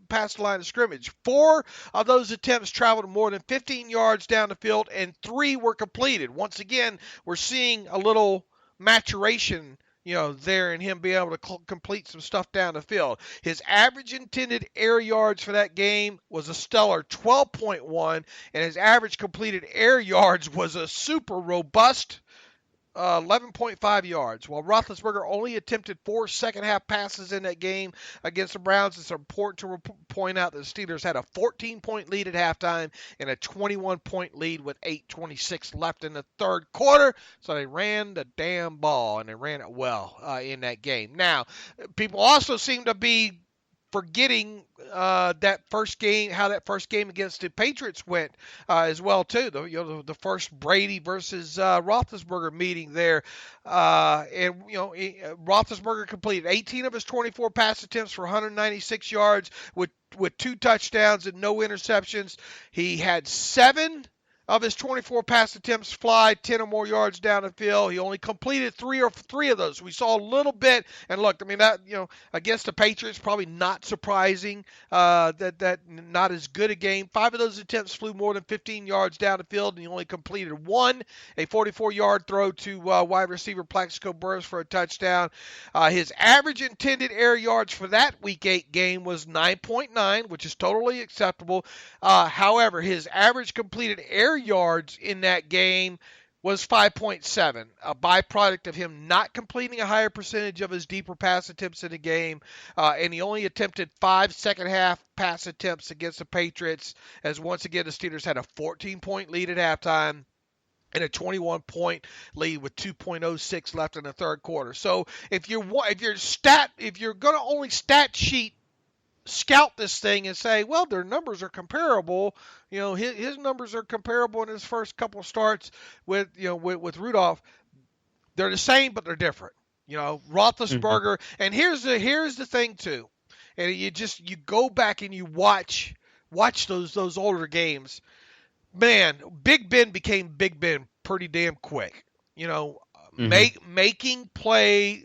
past the line of scrimmage. 4 of those attempts traveled more than 15 yards down the field, and 3 were completed. Once again, we're seeing a little maturation there in him being able to complete some stuff down the field. His average intended air yards for that game was a stellar 12.1, and his average completed air yards was a super robust 11.5 yards. While Roethlisberger only attempted 4 second-half passes in that game against the Browns, it's important to point out that the Steelers had a 14-point lead at halftime and a 21-point lead with 8:26 left in the third quarter. So they ran the damn ball, and they ran it well in that game. Now, people also seem to be forgetting that first game, how that first game against the Patriots went as well too. The first Brady versus Roethlisberger meeting there, and Roethlisberger completed 18 of his 24 pass attempts for 196 yards with 2 touchdowns and no interceptions. He had 7 of his 24 pass attempts fly 10 or more yards down the field. He only completed 3 of those. We saw a little bit, and look, I mean, that against the Patriots, probably not surprising that not as good a game. 5 of those attempts flew more than 15 yards down the field, and he only completed 1, a 44-yard throw to wide receiver Plaxico Burress for a touchdown. His average intended air yards for that Week 8 game was 9.9, which is totally acceptable. However, his average completed air yards in that game was 5.7, a byproduct of him not completing a higher percentage of his deeper pass attempts in the game, and he only attempted 5 second-half pass attempts against the Patriots, as once again the Steelers had a 14-point lead at halftime and a 21-point lead with 2.06 left in the third quarter. So if you're going to only stat sheet scout this thing and say, well, their numbers are comparable. His numbers are comparable in his first couple of starts with Rudolph. They're the same, but they're different. Roethlisberger, and here's the thing too. And you go back and you watch those older games. Man, Big Ben became Big Ben pretty damn quick. Making plays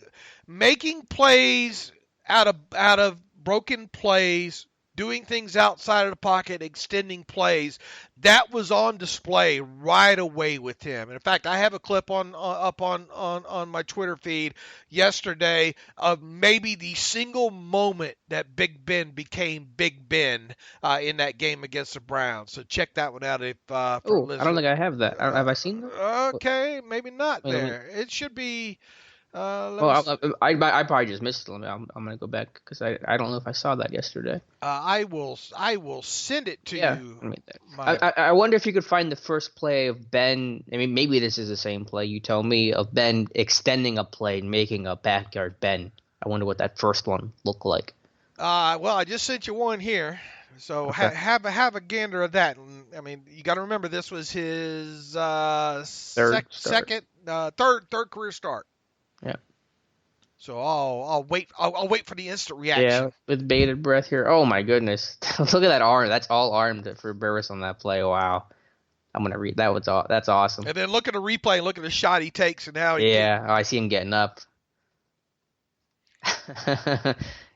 out of broken plays, doing things outside of the pocket, extending plays. That was on display right away with him. And in fact, I have a clip up on my Twitter feed yesterday of maybe the single moment that Big Ben became Big Ben in that game against the Browns. So check that one out. I don't think I have that. Have I seen that? Okay, maybe not there. It should be. I probably just missed it. I'm gonna go back because I don't know if I saw that yesterday. I will send it to you. I wonder if you could find the first play of Ben. I mean, maybe this is the same play. You tell me, of Ben extending a play and making a backyard Ben. I wonder what that first one looked like. Well, I just sent you one here. So okay. have a gander of that. I mean, you got to remember this was his third career start. Yeah. So I'll wait. I'll wait for the instant reaction. Yeah, with bated breath here. Oh my goodness! Look at that arm. That's all armed for Burress on that play. Wow. I'm gonna read that. That's awesome. And then look at the replay. Look at the shot he takes and how he. I see him getting up.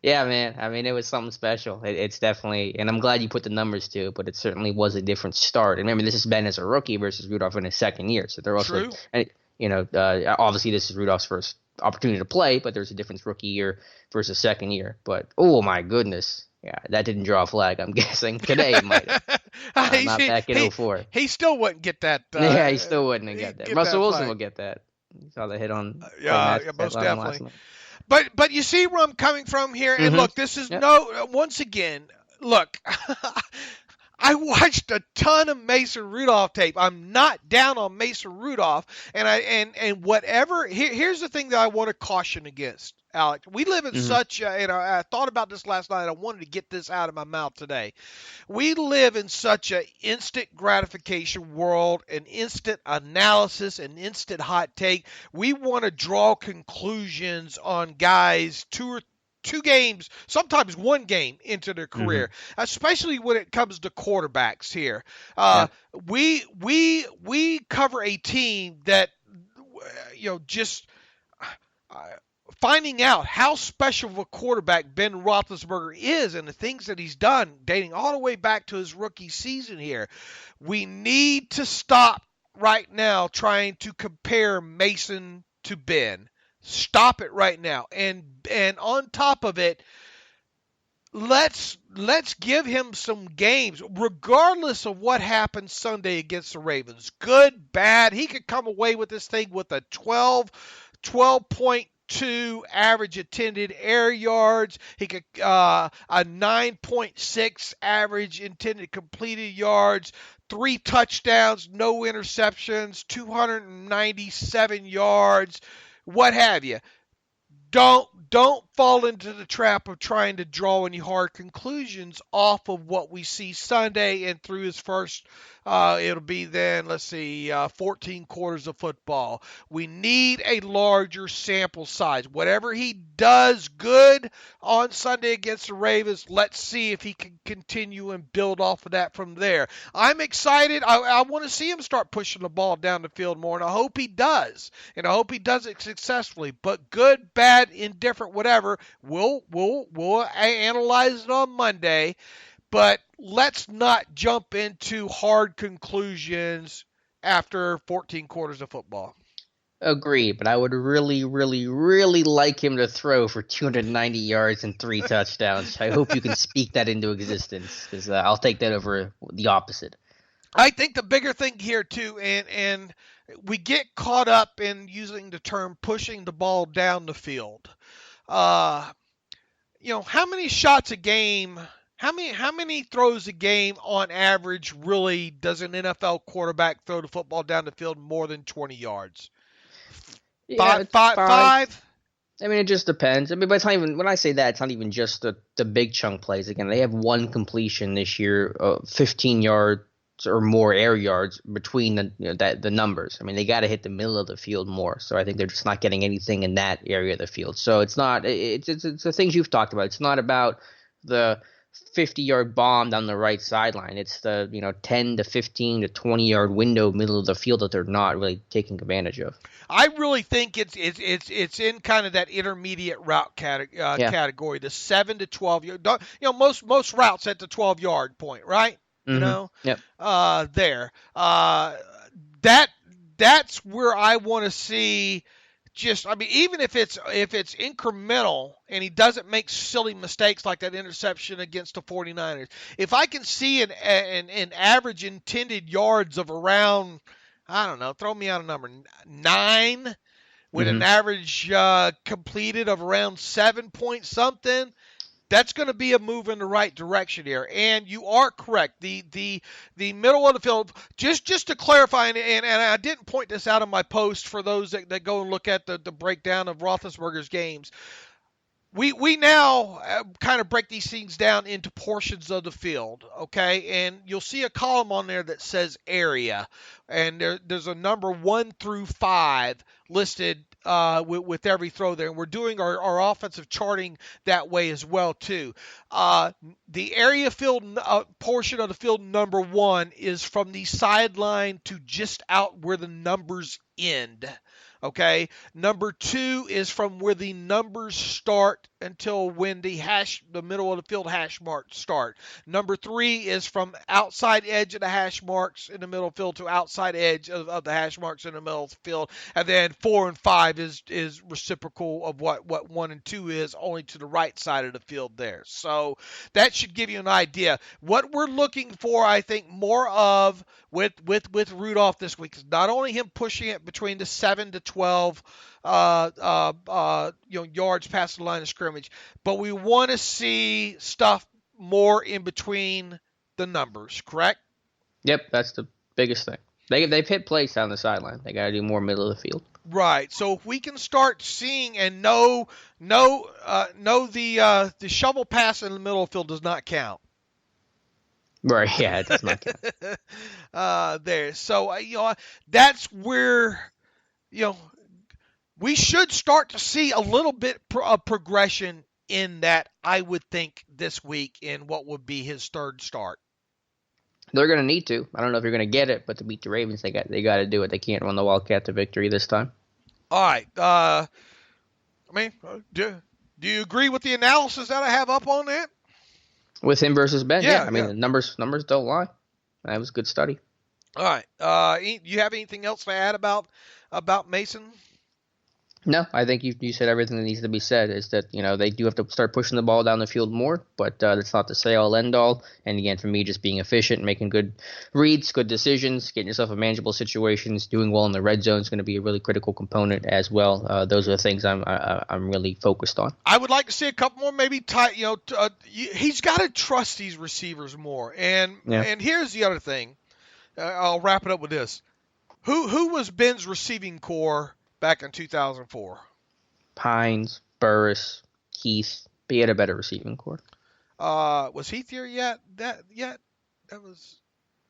Yeah, man. I mean, it was something special. It's definitely, and I'm glad you put the numbers to it, but it certainly was a different start. And remember, this is Ben as a rookie versus Rudolph in his second year, so they're also. True. And, obviously this is Rudolph's first opportunity to play, but there's a difference rookie year versus second year. But oh my goodness, yeah, that didn't draw a flag. I'm guessing today it might have. Not back in 04. He still wouldn't get that. He still wouldn't get that. Russell Wilson will get that. You saw the hit on. Most definitely. But you see where I'm coming from here, and look, this is once again, look. I watched a ton of Mason Rudolph tape. I'm not down on Mason Rudolph, and whatever. Here's the thing that I want to caution against, Alex. We live in such, and I thought about this last night. I wanted to get this out of my mouth today. We live in such an instant gratification world, an instant analysis, an instant hot take. We want to draw conclusions on guys two games, sometimes one game into their career, especially when it comes to quarterbacks here. We cover a team that, just finding out how special of a quarterback Ben Roethlisberger is and the things that he's done dating all the way back to his rookie season here. We need to stop right now trying to compare Mason to Ben. Stop it right now. And on top of it, let's give him some games, regardless of what happens Sunday against the Ravens. Good, bad. He could come away with this thing with a 12.2 average intended air yards. He could a 9.6 average intended completed yards. 3 touchdowns, no interceptions, 297 yards. What have you. Don't fall into the trap of trying to draw any hard conclusions off of what we see Sunday and through his first, it'll be then, 14 quarters of football. We need a larger sample size. Whatever he does good on Sunday against the Ravens, let's see if he can continue and build off of that from there. I'm excited. I want to see him start pushing the ball down the field more, and I hope he does. And I hope he does it successfully. But good, bad, indifferent, whatever, we'll analyze it on Monday. But let's not jump into hard conclusions after 14 quarters of football. Agree, but I would really, really, really like him to throw for 290 yards and 3 touchdowns. I hope you can speak that into existence, because I'll take that over the opposite. I think the bigger thing here, too, and we get caught up in using the term pushing the ball down the field. How many shots a game, how many throws a game on average really does an NFL quarterback throw the football down the field more than 20 yards? Yeah, Five? I mean, it just depends. I mean, but it's not even, when I say that, it's not even just the big chunk plays. Again, they have one completion this year, 15 yards or more air yards between the numbers. I mean, they got to hit the middle of the field more. So I think they're just not getting anything in that area of the field. So it's not. It's the things you've talked about. It's not about the 50-yard bomb down the right sideline. It's the 10 to 15 to 20-yard window middle of the field that they're not really taking advantage of. I really think it's in kind of that intermediate route category, the 7 to 12 yard. Most routes at the 12-yard point, right? Yep. There. That's where I want to see. Even if it's incremental and he doesn't make silly mistakes like that interception against the 49ers, if I can see an average intended yards of around, I don't know, throw me out a number, 9 with an average completed of around 7 point something, that's going to be a move in the right direction here. And you are correct. The middle of the field, just to clarify, and I didn't point this out in my post for those that go and look at the breakdown of Roethlisberger's games. We now kind of break these things down into portions of the field, okay? And you'll see a column on there that says area, and there's a number 1 through 5 listed with every throw there. And we're doing our offensive charting that way as well, too. The area field portion of the field, number 1, is from the sideline to just out where the numbers end. Okay, number 2 is from where the numbers start until when the middle of the field hash marks start. Number 3 is from outside edge of the hash marks in the middle of the field to outside edge of the hash marks in the middle of the field. And then 4 and 5 is reciprocal of what 1 and 2 is, only to the right side of the field there. So that should give you an idea. What we're looking for, I think, more of with Rudolph this week is not only him pushing it between the 7 to 12 yards past the line of scrimmage, but we want to see stuff more in between the numbers, correct? Yep, that's the biggest thing. They've hit plays down the sideline. They got to do more middle of the field. Right. So if we can start seeing and know the shovel pass in the middle of the field does not count. Right. Yeah, it does not count. There. So that's where we should start to see a little bit of progression in that. I would think this week in what would be his third start. They're going to need to. I don't know if you're going to get it, but to beat the Ravens, they got to do it. They can't run the Wildcat to victory this time. All right. I mean, do you agree with the analysis that I have up on that? With him versus Ben? Yeah. I mean, the numbers don't lie. That was a good study. All right. You have anything else to add about Mason? No, I think you said everything that needs to be said. Is that they do have to start pushing the ball down the field more, but that's not to say all end all. And again, for me, just being efficient, making good reads, good decisions, getting yourself in manageable situations, doing well in the red zone is going to be a really critical component as well. Those are the things I'm really focused on. I would like to see a couple more, maybe he's got to trust these receivers more. And here's the other thing. I'll wrap it up with this. Who was Ben's receiving core back in 2004? Pines, Burris, Heath. But he had a better receiving core. Was Heath here yet? That was.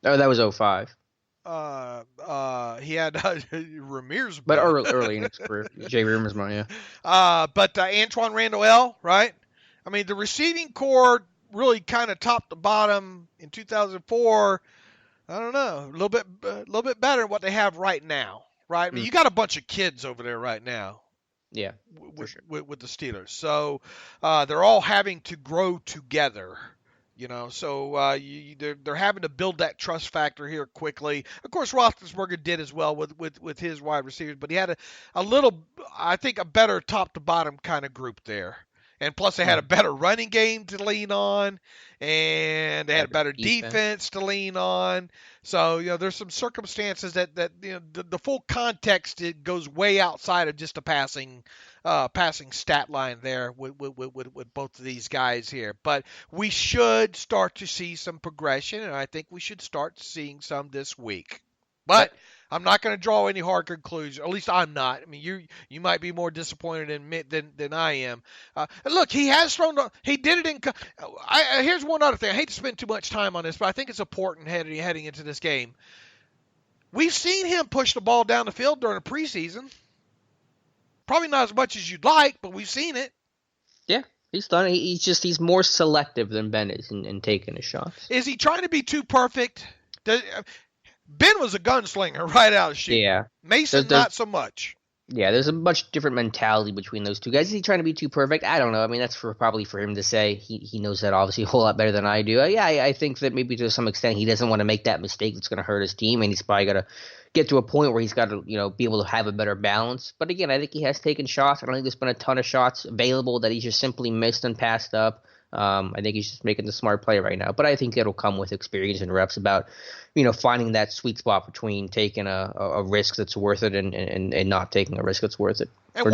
Oh, that was 05. He had Ramirez. But early in his career. Jay Ramirez, yeah. But Antoine Randall L., right? I mean, the receiving core really kind of top to bottom in 2004. I don't know, a little bit better than what they have right now. Right, I mean, you got a bunch of kids over there right now. Yeah, with the Steelers, so they're all having to grow together. So they're having to build that trust factor here quickly. Of course, Roethlisberger did as well with his wide receivers, but he had a little, I think, a better top to bottom kind of group there. And plus, they had a better running game to lean on, and they had a better defense to lean on. So, there's some circumstances that the full context, it goes way outside of just a passing stat line there with both of these guys here. But we should start to see some progression, and I think we should start seeing some this week. But I'm not going to draw any hard conclusions. At least I'm not. I mean, you might be more disappointed than I am. Look, he has thrown. He did it in. Here's one other thing. I hate to spend too much time on this, but I think it's important heading into this game. We've seen him push the ball down the field during the preseason. Probably not as much as you'd like, but we've seen it. Yeah, he's done it. He's more selective than Ben is in taking his shots. Is he trying to be too perfect? Ben was a gunslinger right out of the chute. Yeah. Mason, not so much. Yeah, there's a much different mentality between those two guys. Is he trying to be too perfect? I don't know. I mean, that's probably for him to say. He knows that obviously a whole lot better than I do. I think that maybe to some extent he doesn't want to make that mistake that's going to hurt his team, and he's probably got to get to a point where he's got to be able to have a better balance. But again, I think he has taken shots. I don't think there's been a ton of shots available that he's just simply missed and passed up. I think he's just making the smart play right now. But I think it'll come with experience and reps about, finding that sweet spot between taking a risk that's worth it and not taking a risk that's worth it. And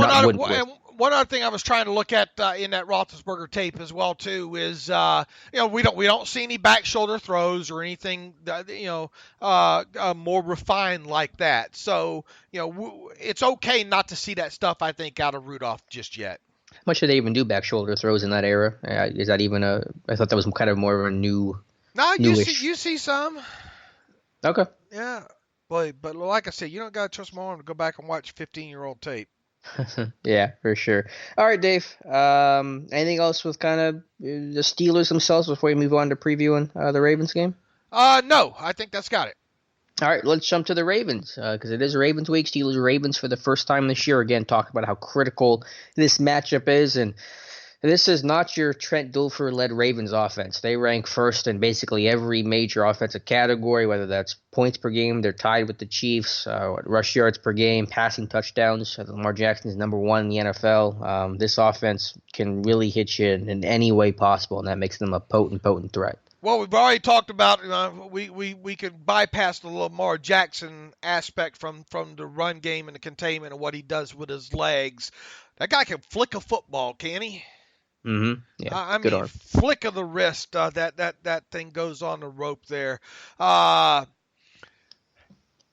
one other thing I was trying to look at in that Roethlisberger tape as well too is we don't see any back shoulder throws or anything more refined like that. So it's okay not to see that stuff, I think, out of Rudolph just yet. How much did they even do back shoulder throws in that era? Is that even I thought that was kind of more of a new. No, you see some. Okay. Yeah, but like I said, you don't got to trust my arm to go back and watch 15-year-old tape. Yeah, for sure. All right, Dave. Anything else with kind of the Steelers themselves before we move on to previewing the Ravens game? No, I think that's got it. All right, let's jump to the Ravens because it is Ravens week. Steelers-Ravens for the first time this year. Again, talk about how critical this matchup is. And this is not your Trent Dilfer-led Ravens offense. They rank first in basically every major offensive category, whether that's points per game. They're tied with the Chiefs, rush yards per game, passing touchdowns. Lamar Jackson is number one in the NFL. This offense can really hit you in any way possible, and that makes them a potent threat. Well, we've already talked about we could bypass the Lamar Jackson aspect from the run game and the containment and what he does with his legs. That guy can flick a football, can he? Mm-hmm. Yeah, I good mean, arm. flick of the wrist, that thing goes on the rope there. Uh,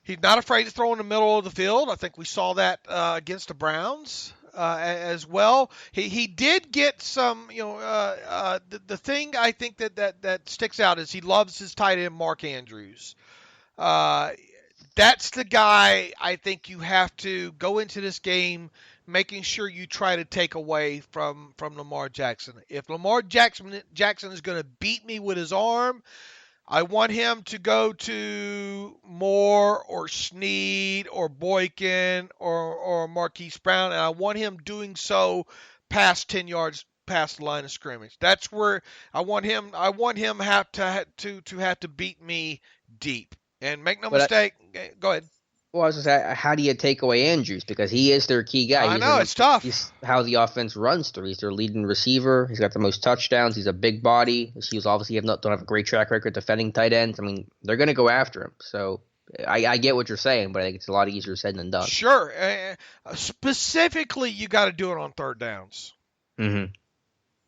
He's not afraid to throw in the middle of the field. I think we saw that against the Browns as well. He did get some, the thing I think that sticks out is he loves his tight end Mark Andrews. That's the guy I think you have to go into this game making sure you try to take away from Lamar Jackson. If Lamar Jackson is going to beat me with his arm, I want him to go to Moore or Snead or Boykin or Marquise Brown, and I want him doing so past 10 yards past the line of scrimmage. That's where I want him. I want him have to beat me deep. And make no But mistake. Go ahead. Well, I was just saying, how do you take away Andrews? Because he is their key guy. I know, it's tough. He's how the offense runs through. He's their leading receiver. He's got the most touchdowns. He's a big body. He's obviously don't have a great track record defending tight ends. I mean, they're going to go after him. So I get what you're saying, but I think it's a lot easier said than done. Sure. Specifically, you got to do it on third downs. Mm-hmm.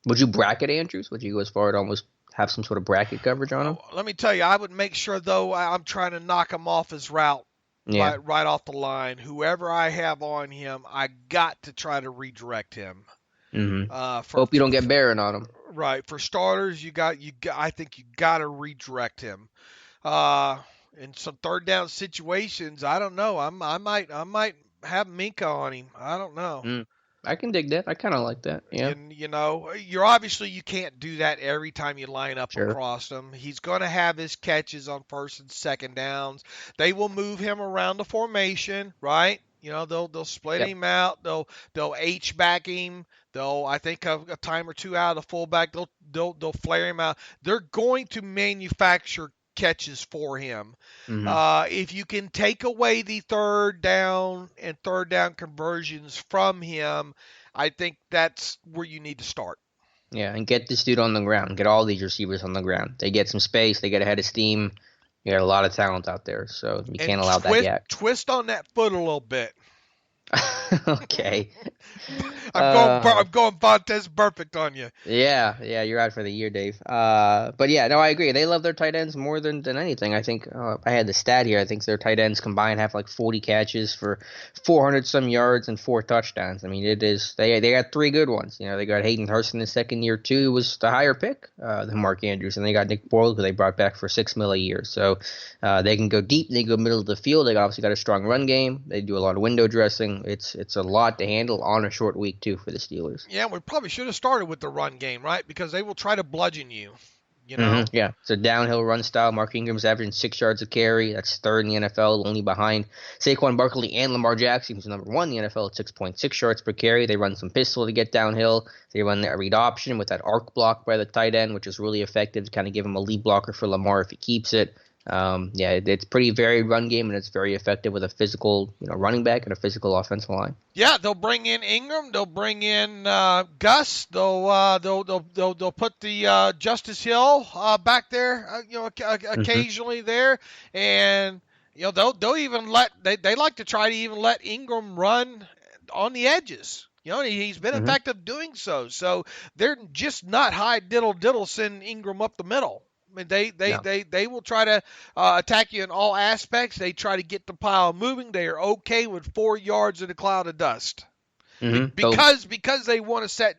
Would you bracket Andrews? Would you go as far as almost have some sort of bracket coverage on him? Let me tell you, I would make sure, though, I'm trying to knock him off his route. Yeah. Right off the line. Whoever I have on him, I got to try to redirect him. Mm-hmm. Hope you don't get Barron on him. Right. For starters, I think you got to redirect him. In some third down situations, I don't know. I might have Minka on him. I don't know. I can dig that. I kind of like that. Yeah. And, you can't do that every time you line up across him. He's going to have his catches on first and second downs. They will move him around the formation, right? They'll split him out. They'll H back him. They'll, I think, a time or two out of the fullback. They'll flare him out. They're going to manufacture catches for him. Mm-hmm. If you can take away the third down and third down conversions from him, I think that's where you need to start. Yeah, and get this dude on the ground. Get all these receivers on the ground. They get some space. They get ahead of steam. You got a lot of talent out there, so you can't allow that gap. Twist on that foot a little bit. Okay. I'm going Vontaze perfect on you. Yeah, you're out for the year, Dave. But yeah, no, I agree. They love their tight ends more than anything. I think I had the stat here. I think their tight ends combined have like 40 catches for 400 some yards and 4 touchdowns. I mean, it is they got 3 good ones. They got Hayden Hurst in the second year too, who was the higher pick than Mark Andrews, and they got Nick Boyle, who they brought back for $6 million a year. So they can go deep. They go middle of the field. They obviously got a strong run game. They do a lot of window dressing. It's a lot to handle on a short week too for the Steelers. Yeah, we probably should have started with the run game, right? Because they will try to bludgeon you. Mm-hmm. Yeah, it's a downhill run style. Mark Ingram's averaging 6 yards a carry. That's third in the NFL, only behind Saquon Barkley and Lamar Jackson, who's number 1 in the NFL at 6.6 yards per carry. They run some pistol to get downhill. They run that read option with that arc block by the tight end, which is really effective to kind of give him a lead blocker for Lamar if he keeps it. It's pretty varied run game, and it's very effective with a physical, running back and a physical offensive line. Yeah, they'll bring in Ingram, they'll bring in Gus, they'll put the Justice Hill back there, occasionally there, and they'll even they like to try to even let Ingram run on the edges. He's been effective doing so. So they're just not high diddle send Ingram up the middle. I mean, they will try to attack you in all aspects. They try to get the pile moving. They are okay with 4 yards in a cloud of dust because they want to set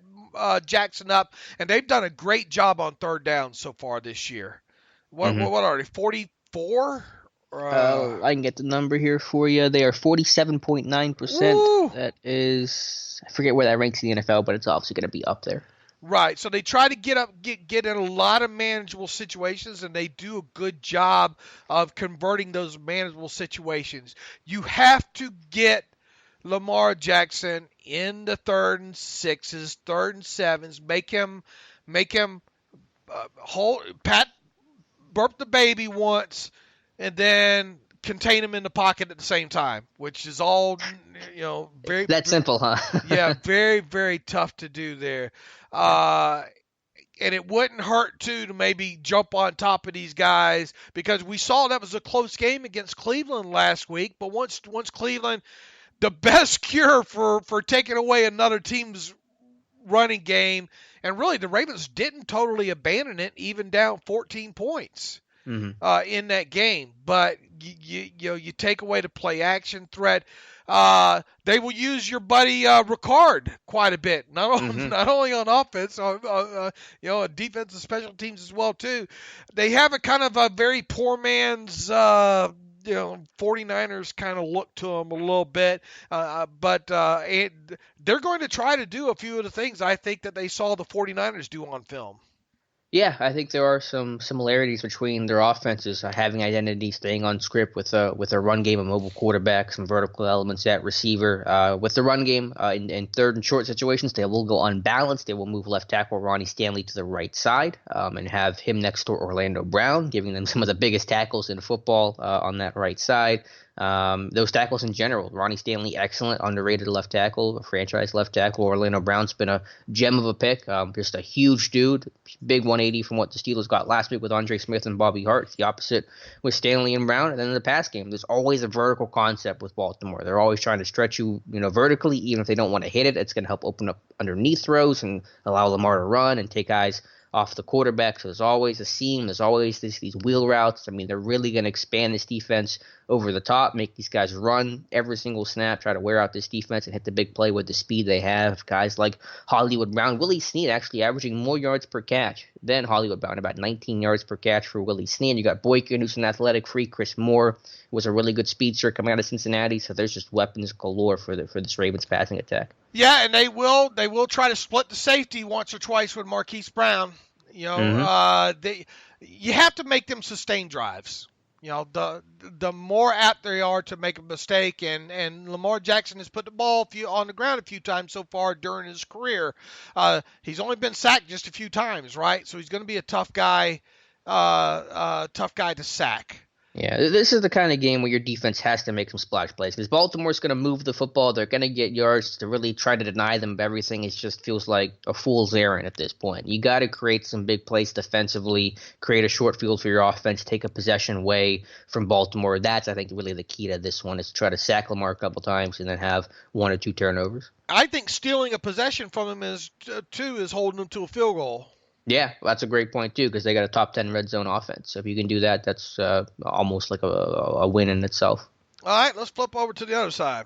Jackson up, and they've done a great job on third down so far this year. What are they? 44? I can get the number here for you. They are 47.9%. That is, I forget where that ranks in the NFL, but it's obviously going to be up there. Right, so they try to get in a lot of manageable situations, and they do a good job of converting those manageable situations. You have to get Lamar Jackson in the 3rd and 6s, 3rd and 7s. Make him burp the baby once, and then contain him in the pocket at the same time, which is all very simple, huh? Yeah, very, very tough to do there. And it wouldn't hurt to maybe jump on top of these guys, because we saw that was a close game against Cleveland last week. But once Cleveland, the best cure for taking away another team's running game And really, the Ravens didn't totally abandon it, even down 14 points in that game. But you take away the play action threat. They will use your buddy Ricard quite a bit, not only on offense, defense and special teams as well too. They have a kind of a very poor man's 49ers kind of look to them a little bit, but they're going to try to do a few of the things I think that they saw the 49ers do on film. Yeah, I think there are some similarities between their offenses, having identity, staying on script with a run game, a mobile quarterback, some vertical elements at receiver. With the run game, in third and short situations, they will go unbalanced. They will move left tackle Ronnie Stanley to the right side and have him next to Orlando Brown, giving them some of the biggest tackles in football on that right side. Those tackles in general, Ronnie Stanley, excellent, underrated left tackle, franchise left tackle. Orlando Brown's been a gem of a pick, just a huge dude, big 180 from what the Steelers got last week with Andre Smith and Bobby Hart. It's the opposite with Stanley and Brown. And then in the pass game, there's always a vertical concept with Baltimore. They're always trying to stretch you, vertically, even if they don't want to hit it. It's going to help open up underneath throws and allow Lamar to run and take eyes off the quarterback. So there's always a seam. There's always these wheel routes. I mean, they're really going to expand this defense over the top, make these guys run every single snap, try to wear out this defense and hit the big play with the speed they have. Guys like Hollywood Brown, Willie Snead actually averaging more yards per catch than Hollywood Brown, about 19 yards per catch for Willie Snead. You got Boykin, who's an athletic freak. Chris Moore was a really good speedster coming out of Cincinnati. So there's just weapons galore for this Ravens passing attack. Yeah, and they will try to split the safety once or twice with Marquise Brown. You have to make them sustain drives. The more apt they are to make a mistake, and Lamar Jackson has put the ball on the ground a few times so far during his career. He's only been sacked just a few times, right? So he's going to be a tough guy to sack. Yeah, this is the kind of game where your defense has to make some splash plays because Baltimore's going to move the football. They're going to get yards. To really try to deny them everything, it just feels like a fool's errand at this point. You got to create some big plays defensively, create a short field for your offense, take a possession away from Baltimore. That's, I think, really the key to this one is to try to sack Lamar a couple times and then have one or two turnovers. I think stealing a possession from him is holding him to a field goal. Yeah, that's a great point, too, because they got a top 10 red zone offense. So if you can do that, that's almost like a win in itself. All right, let's flip over to the other side.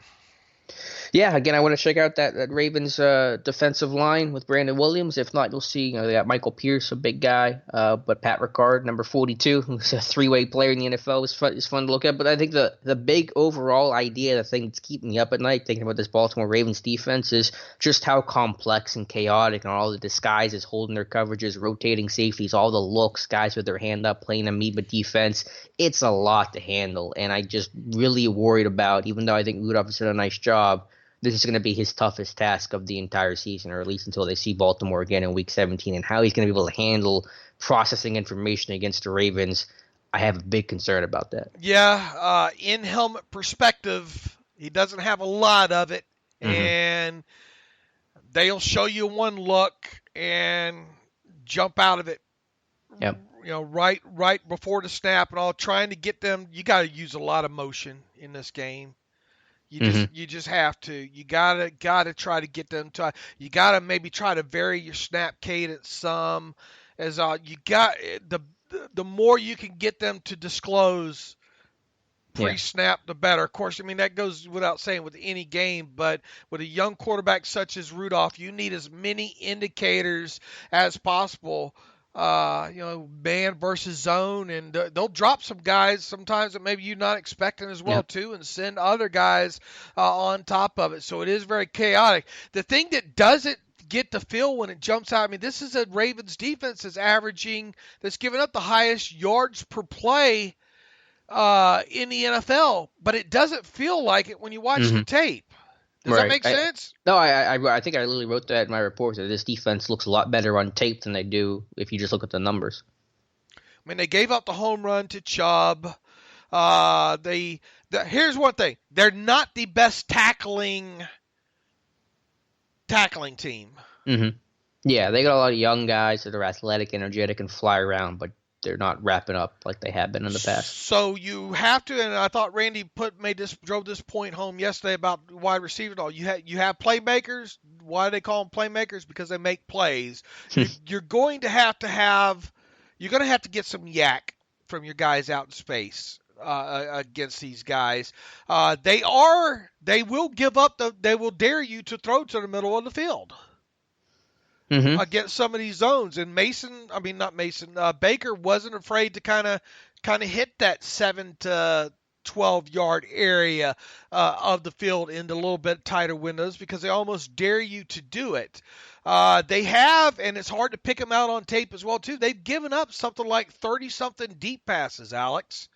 Yeah, again, I want to check out that Ravens defensive line with Brandon Williams. If not, you'll see they got Michael Pierce, a big guy, but Pat Ricard, number 42, who's a three-way player in the NFL, is fun to look at. But I think the big overall idea, the thing that's keeping me up at night thinking about this Baltimore Ravens defense is just how complex and chaotic and all the disguises, holding their coverages, rotating safeties, all the looks, guys with their hand up, playing amoeba defense. It's a lot to handle, and I just really worried about, even though I think Rudolph has done a nice job, this is going to be his toughest task of the entire season, or at least until they see Baltimore again in Week 17, and how he's going to be able to handle processing information against the Ravens. I have a big concern about that. Yeah, in-helmet perspective, he doesn't have a lot of it, and they'll show you one look and jump out of it. Yep. Right before the snap and all, trying to get them. You got to use a lot of motion in this game. You just have to. You gotta try to get them to. You gotta maybe try to vary your snap cadence some. As you got the more you can get them to disclose pre-snap, the better. Of course, I mean that goes without saying with any game, but with a young quarterback such as Rudolph, you need as many indicators as possible. Man versus zone, and they'll drop some guys sometimes that maybe you're not expecting as well too, and send other guys on top of it. So it is very chaotic. The thing that doesn't get the feel when it jumps out, I mean, this is a Ravens defense that's giving up the highest yards per play in the NFL, but it doesn't feel like it when you watch the tape. Does that make sense? No, I think I literally wrote that in my report that this defense looks a lot better on tape than they do if you just look at the numbers. I mean, they gave up the home run to Chubb. Here's one thing. They're not the best tackling team. Mm-hmm. Yeah, they got a lot of young guys that are athletic, energetic, and fly around, but they're not wrapping up like they have been in the past. So you have to, and I thought Randy drove this point home yesterday about wide receiver. You have playmakers. why do they call them playmakers? Because they make plays. You're going to have to get some yak from your guys out in space against these guys. They will dare you to throw to the middle of the field. Mm-hmm. Against some of these zones, and Baker wasn't afraid to kind of hit that 7 to 12-yard area of the field into a little bit tighter windows because they almost dare you to do it. They have, and it's hard to pick them out on tape as well too. They've given up something like 30-something deep passes, Alex.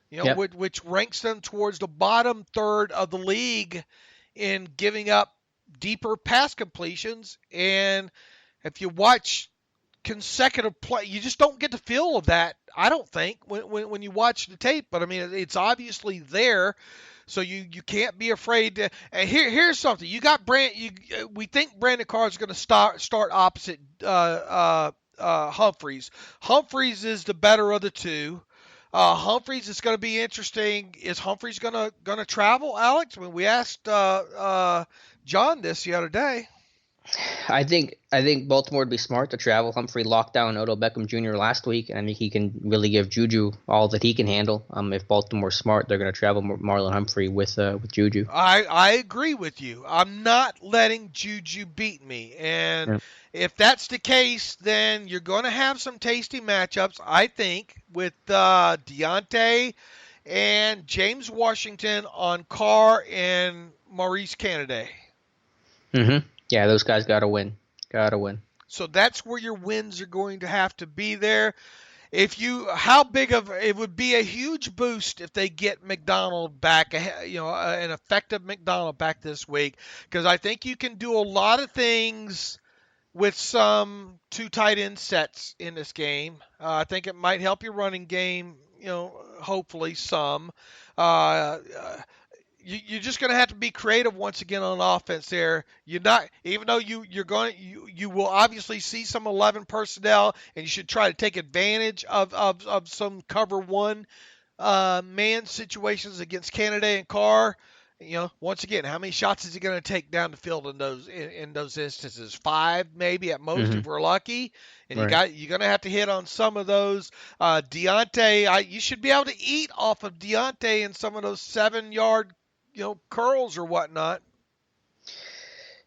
Yep. Which ranks them towards the bottom third of the league in giving up deeper pass completions. And if you watch consecutive play, you just don't get the feel of that, I don't think, when you watch the tape. But I mean, it's obviously there, so you can't be afraid to. And here's something: we think Brandon Carr is going to start opposite Humphreys. Humphreys is the better of the two. Humphreys is going to be interesting. Is Humphreys going to travel, Alex? I mean, we asked John this the other day. I think Baltimore would be smart to travel. Humphrey locked down Odell Beckham Jr. last week, and I think he can really give Juju all that he can handle. If Baltimore's smart, they're going to travel Marlon Humphrey with Juju. I agree with you. I'm not letting Juju beat me, and if that's the case, then you're going to have some tasty matchups, I think, with Deontay and James Washington on Carr and Maurice Canady. Mm-hmm. Yeah, those guys got to win. Got to win. So that's where your wins are going to have to be there. It would be a huge boost if they get McDonald back, an effective McDonald back this week, because I think you can do a lot of things with some two tight end sets in this game. I think it might help your running game, hopefully some. You're just going to have to be creative once again on offense there. You're not, even though you will obviously see some 11 personnel, and you should try to take advantage of some cover one man situations against Canady and Carr. Once again, how many shots is he going to take down the field in those instances? 5 maybe at most if we're lucky. And you're going to have to hit on some of those. Deontay, you should be able to eat off of Deontay in some of those 7-yard curls or whatnot.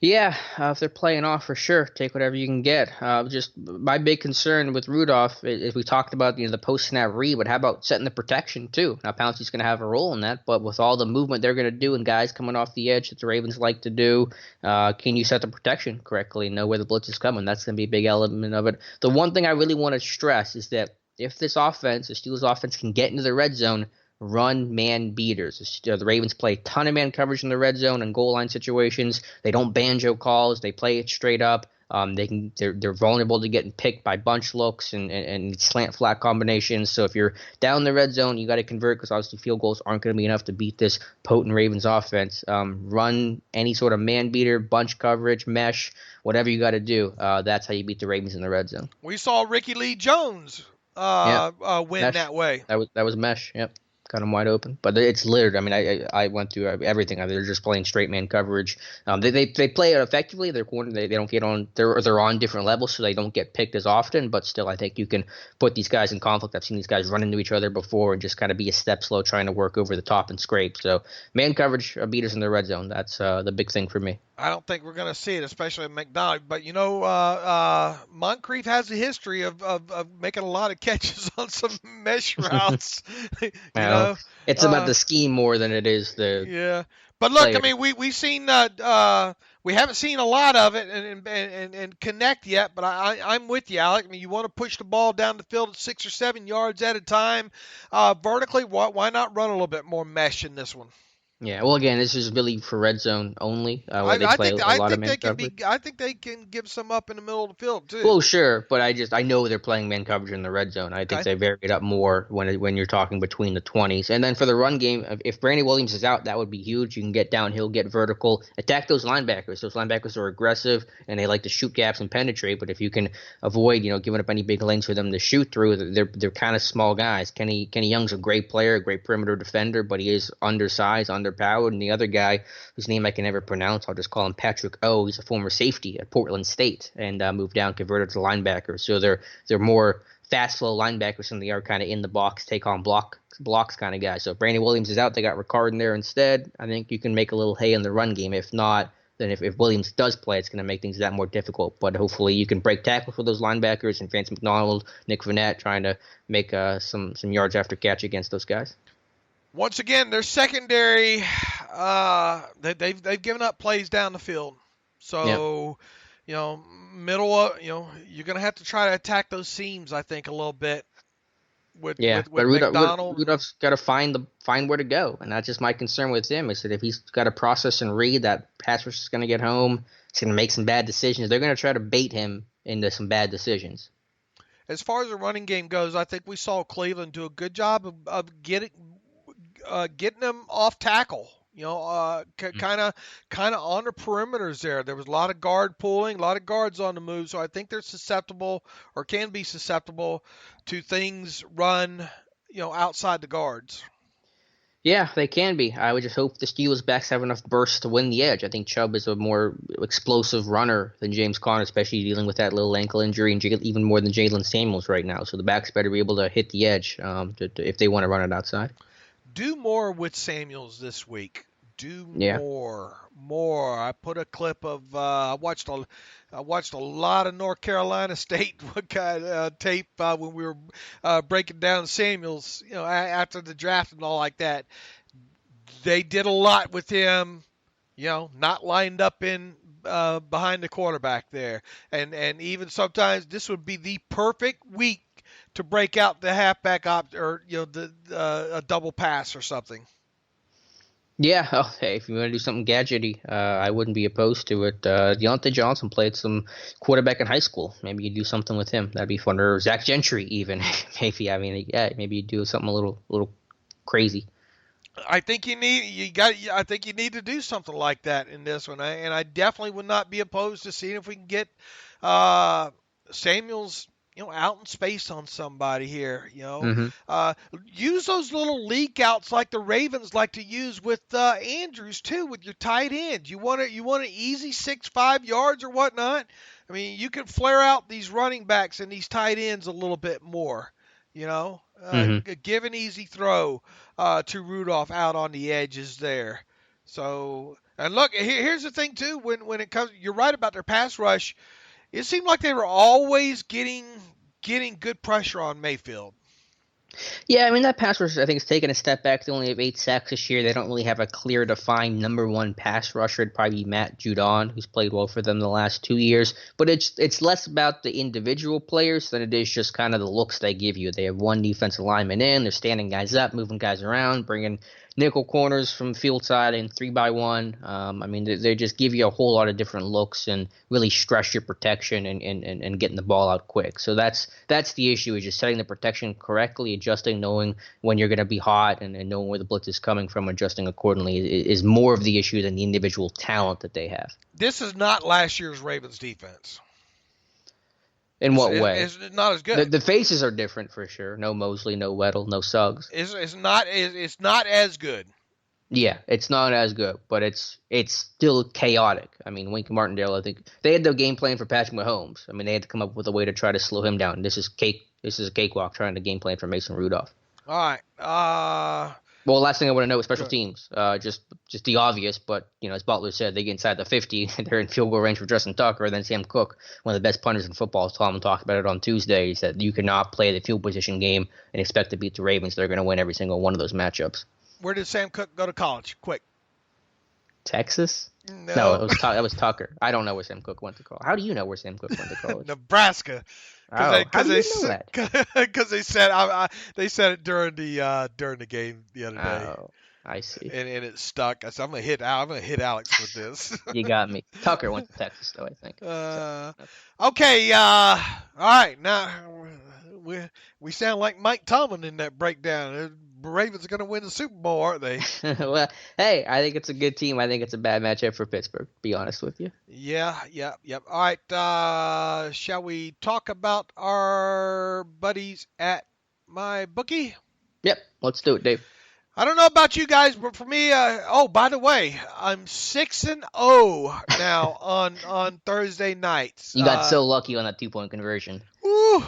Yeah, if they're playing off, for sure, take whatever you can get. Just my big concern with Rudolph is we talked about the post-snap read, but how about setting the protection too? Now, Pouncey's going to have a role in that, but with all the movement they're going to do and guys coming off the edge that the Ravens like to do, can you set the protection correctly and know where the blitz is coming? That's going to be a big element of it. The one thing I really want to stress is that if this offense, the Steelers offense, can get into the red zone, run man beaters. The Ravens play a ton of man coverage in the red zone and goal line situations. They don't banjo calls. They play it straight up. They're vulnerable to getting picked by bunch looks and slant flat combinations. So if you're down in the red zone, you got to convert, because obviously field goals aren't going to be enough to beat this potent Ravens offense. Run any sort of man beater, bunch coverage, mesh, whatever you got to do. That's how you beat the Ravens in the red zone. We saw Ricky Lee Jones win mesh. that way. That was mesh. Yep. Got them wide open, but it's littered. I mean, I went through everything. They're just playing straight man coverage. They play it effectively. They're corner. They don't get on. They're on different levels, so they don't get picked as often. But still, I think you can put these guys in conflict. I've seen these guys run into each other before and just kind of be a step slow, trying to work over the top and scrape. So man coverage beaters in the red zone. That's the big thing for me. I don't think we're going to see it, especially at McDonald. But Moncrief has a history of making a lot of catches on some mesh routes. It's about the scheme more than it is the. Yeah, but look, player. I mean, we've seen we haven't seen a lot of it and connect yet. But I'm with you, Alec. I mean, you want to push the ball down the field at 6 or 7 yards at a time, vertically. Why not run a little bit more mesh in this one? Yeah, well, again, this is really for red zone only. Where they play a lot of man coverage. I think they can give some up in the middle of the field too. Well, sure, but I know they're playing man coverage in the red zone. I think they vary it up more when you're talking between the 20s. And then for the run game, if Brandon Williams is out, that would be huge. You can get downhill, get vertical, attack those linebackers. Those linebackers are aggressive and they like to shoot gaps and penetrate. But if you can avoid, giving up any big lanes for them to shoot through, they're kind of small guys. Kenny Young's a great player, a great perimeter defender, but he is undersized, underpowered. And the other guy, whose name I can never pronounce, I'll just call him Patrick O. He's a former safety at Portland State and moved down, converted to linebacker. So they're more fast flow linebackers than they are kind of in the box, take on blocks kind of guys. So if Brandon Williams is out, they got Ricard in there instead. I think you can make a little hay in the run game. If not, then if Williams does play, it's going to make things that more difficult. But hopefully you can break tackles with those linebackers and Vance McDonald, Nick Vannett trying to make some yards after catch against those guys. Once again, their secondary, they've given up plays down the field. So, middle, you're going to have to try to attack those seams, I think, a little bit. With McDonald. Rudolph's got to find where to go, and that's just my concern with him. Is that if he's got to process and read that pass rush is going to get home, he's going to make some bad decisions. They're going to try to bait him into some bad decisions. As far as the running game goes, I think we saw Cleveland do a good job of getting them off tackle. Kind of on the perimeters there. There was a lot of guard pulling, a lot of guards on the move. So I think they're susceptible or can be susceptible to things run, outside the guards. Yeah, they can be. I would just hope the Steelers backs have enough burst to win the edge. I think Chubb is a more explosive runner than James Conner, especially dealing with that little ankle injury, and even more than Jalen Samuels right now. So the backs better be able to hit the edge if they want to run it outside. Do more with Samuels this week. More. I put a clip of I watched a lot of North Carolina State tape when we were breaking down Samuels, after the draft and all like that. They did a lot with him, not lined up in behind the quarterback there, and even sometimes this would be the perfect week to break out the halfback or a double pass or something. Yeah, hey, if you want to do something gadgety, I wouldn't be opposed to it. Deontay Johnson played some quarterback in high school. Maybe you do something with him. That'd be fun. Or Zach Gentry, even. Maybe you do something a little crazy. I think you need to do something like that in this one, and I definitely would not be opposed to seeing if we can get Samuels, out in space on somebody here. Use those little leak outs like the Ravens like to use with Andrews too, with your tight end. You want an easy 6-5 yards or whatnot. I mean, you can flare out these running backs and these tight ends a little bit more. Give an easy throw to Rudolph out on the edges there. So, and look, here's the thing too. When it comes, you're right about their pass rush. It seemed like they were always getting good pressure on Mayfield. Yeah, I mean, that pass rush, I think, is taking a step back. They only have 8 sacks this year. They don't really have a clear, defined number one pass rusher. It'd probably be Matt Judon, who's played well for them the last 2 years. But it's less about the individual players than it is just kind of the looks they give you. They have one defensive lineman in. They're standing guys up, moving guys around, bringing nickel corners from field side and 3x1. They just give you a whole lot of different looks and really stress your protection and getting the ball out quick. So that's the issue, is just setting the protection correctly, adjusting, knowing when you're going to be hot and knowing where the blitz is coming from, adjusting accordingly is more of the issue than the individual talent that they have. This is not last year's Ravens defense. In what way? It's not as good. The faces are different for sure. No Mosley, no Weddle, no Suggs. It's not as good. Yeah, it's not as good, but it's still chaotic. I mean, Wink Martindale, I think they had the game plan for Patrick Mahomes. I mean, they had to come up with a way to try to slow him down. This is a cakewalk trying to game plan for Mason Rudolph. All right. Well, last thing I want to know is special teams. Just the obvious, but as Butler said, they get inside the 50. They're in field goal range for Justin Tucker. And then Sam Cook, one of the best punters in football, Tom talked about it on Tuesday. He said you cannot play the field position game and expect to beat the Ravens. They're going to win every single one of those matchups. Where did Sam Cook go to college? Quick. Texas? No, that was Tucker. I don't know where Sam Cook went to college. How do you know where Sam Cook went to college? Nebraska. How do you know that? Because they said it during the game the other day. Oh, I see. And it stuck. I said I'm gonna hit Alex with this. You got me. Tucker went to Texas, though, I think. Okay. All right. Now we sound like Mike Tomlin in that breakdown. The Ravens are going to win the Super Bowl, aren't they? Well, hey, I think it's a good team. I think it's a bad matchup for Pittsburgh, to be honest with you. Yeah. All right. Shall we talk about our buddies at MyBookie? Yep. Let's do it, Dave. I don't know about you guys, but for me, by the way, I'm 6-0 now on Thursday nights. You got so lucky on that 2-point conversion. Woo.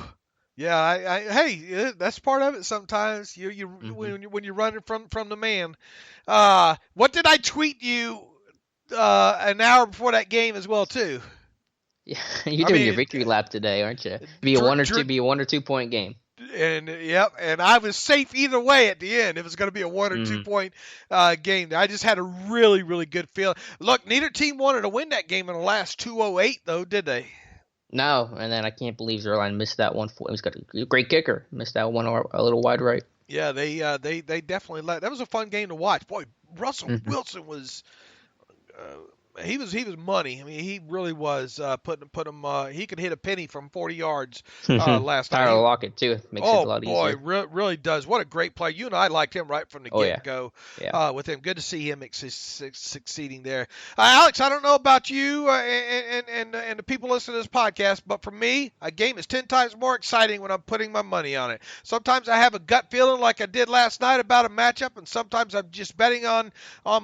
Yeah, hey, that's part of it. Sometimes when you're running from the man. What did I tweet you an hour before that game as well too? Yeah, you're doing your victory lap today, aren't you? Be a 1 or 2 point game. And I was safe either way at the end. It was going to be a 1 or 2 point game. I just had a really, really good feeling. Look, neither team wanted to win that game in the last 2:08 though, did they? No, and then I can't believe Zerline missed that one. He's got a great kicker. Missed that one a little wide right. Yeah, they definitely let. That was a fun game to watch. Boy, Russell Wilson was. He was money. I mean, he really was put him. He could hit a penny from 40 yards last night. Tyler Lockett too makes it a lot easier. Really does. What a great player. You and I liked him right from the get-go. Yeah. With him, good to see him succeeding there. Alex, I don't know about you and the people listening to this podcast, but for me, a game is 10 times more exciting when I'm putting my money on it. Sometimes I have a gut feeling like I did last night about a matchup, and sometimes I'm just betting on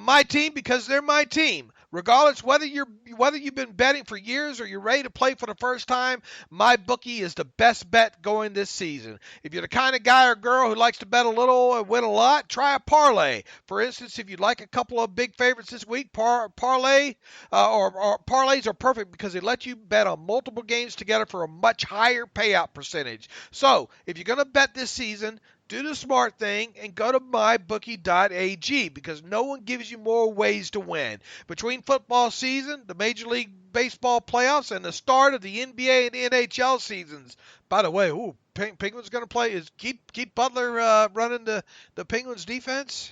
my team because they're my team. Regardless whether you've been betting for years or you're ready to play for the first time, my bookie is the best bet going this season. If you're the kind of guy or girl who likes to bet a little and win a lot, try a parlay. For instance, if you'd like a couple of big favorites this week, parlays are perfect because they let you bet on multiple games together for a much higher payout percentage. So, if you're going to bet this season, do the smart thing and go to mybookie.ag because no one gives you more ways to win. Between football season, the Major League Baseball playoffs, and the start of the NBA and NHL seasons. By the way, Penguins going to play. Is Keith Butler running the Penguins defense?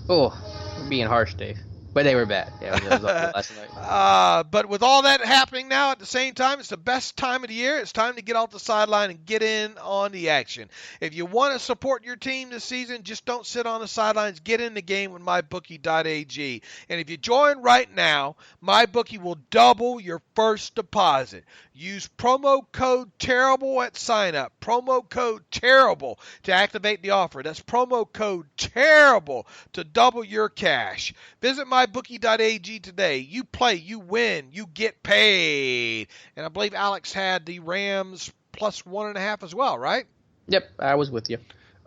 Oh, you're being harsh, Dave. But they were bad. Yeah, it was last night. But with all that happening now at the same time, it's the best time of the year. It's time to get off the sideline and get in on the action. If you want to support your team this season, just don't sit on the sidelines. Get in the game with mybookie.ag. And if you join right now, MyBookie will double your first deposit. Use promo code TERRIBLE at sign up. Promo code TERRIBLE to activate the offer. That's promo code TERRIBLE to double your cash. Visit mybookie.ag today. You play, you win, you get paid. And I believe Alex had the Rams plus 1.5 as well, right? Yep, I was with you.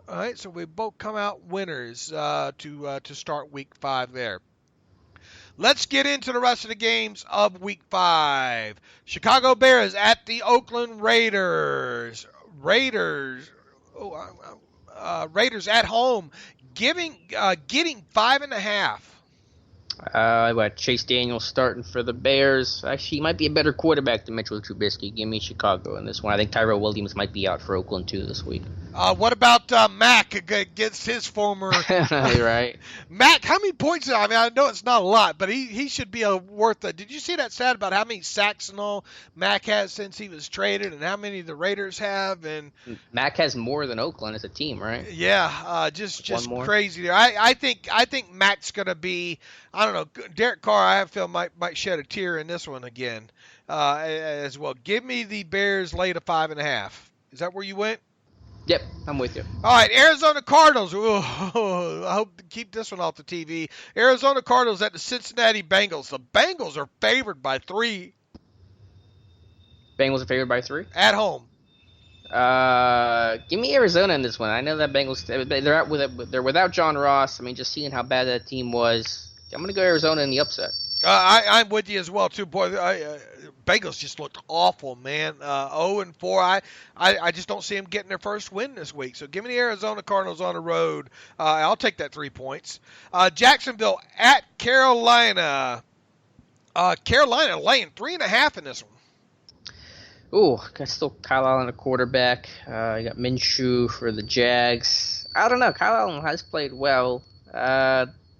All right, so we both come out winners to start Week 5 there. Let's get into the rest of the games of Week 5. Chicago Bears at the Oakland Raiders. Raiders at home, getting 5.5. Chase Daniels starting for the Bears. Actually, he might be a better quarterback than Mitchell Trubisky. Give me Chicago in this one. I think Tyrell Williams might be out for Oakland too this week. What about Mack against his former? Right. Mack, how many points? I mean, I know it's not a lot, but he should be worth it. Did you see that stat about how many sacks and all Mack has since he was traded, and how many the Raiders have? And Mack has more than Oakland as a team, right? Yeah, just crazy there. I think Mack's gonna be. I don't know. Derek Carr, I feel might shed a tear in this one again as well. Give me the Bears late of 5.5. Is that where you went? Yep, I'm with you. All right, Arizona Cardinals. I hope to keep this one off the TV. Arizona Cardinals at the Cincinnati Bengals. The Bengals are favored by 3. Bengals are favored by 3? At home. Give me Arizona in this one. I know that Bengals, they're without John Ross. I mean, just seeing how bad that team was. I'm going to go Arizona in the upset. I'm with you as well, too. Boy, Bengals just looked awful, man. 0-4. I just don't see them getting their first win this week. So give me the Arizona Cardinals on the road. I'll take that 3 points. Jacksonville at Carolina. Carolina laying 3.5 in this one. Ooh, got still Kyle Allen, a quarterback. You got Minshew for the Jags. I don't know. Kyle Allen has played well.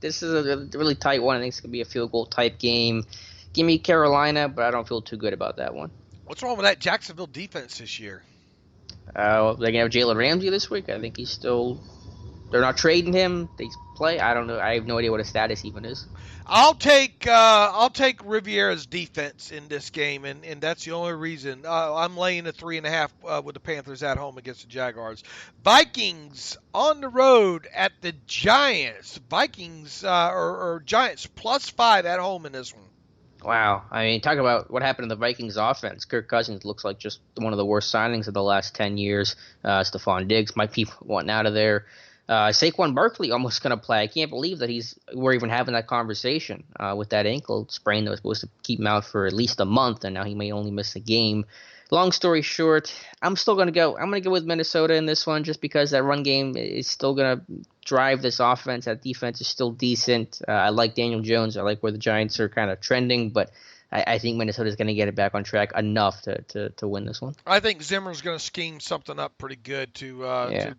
This is a really tight one. I think it's going to be a field goal type game. Give me Carolina, but I don't feel too good about that one. What's wrong with that Jacksonville defense this year? They're going to have Jalen Ramsey this week. I think he's still they're not trading him. They play. I don't know. I have no idea what his status even is. I'll take Riviera's defense in this game, and that's the only reason I'm laying a 3.5 with the Panthers at home against the Jaguars. Vikings on the road at the Giants. Vikings or Giants +5 at home in this one. Wow. I mean, talk about what happened to the Vikings offense. Kirk Cousins looks like just one of the worst signings of the last 10 years. Stephon Diggs might be wanting out of there. Saquon Barkley almost going to play. I can't believe that we're even having that conversation with that ankle sprain that was supposed to keep him out for at least a month, and now he may only miss a game. Long story short, I'm going to go with Minnesota in this one just because that run game is still going to drive this offense. That defense is still decent. I like Daniel Jones. I like where the Giants are kind of trending, but I think Minnesota's going to get it back on track enough to win this one. I think Zimmer's going to scheme something up pretty good to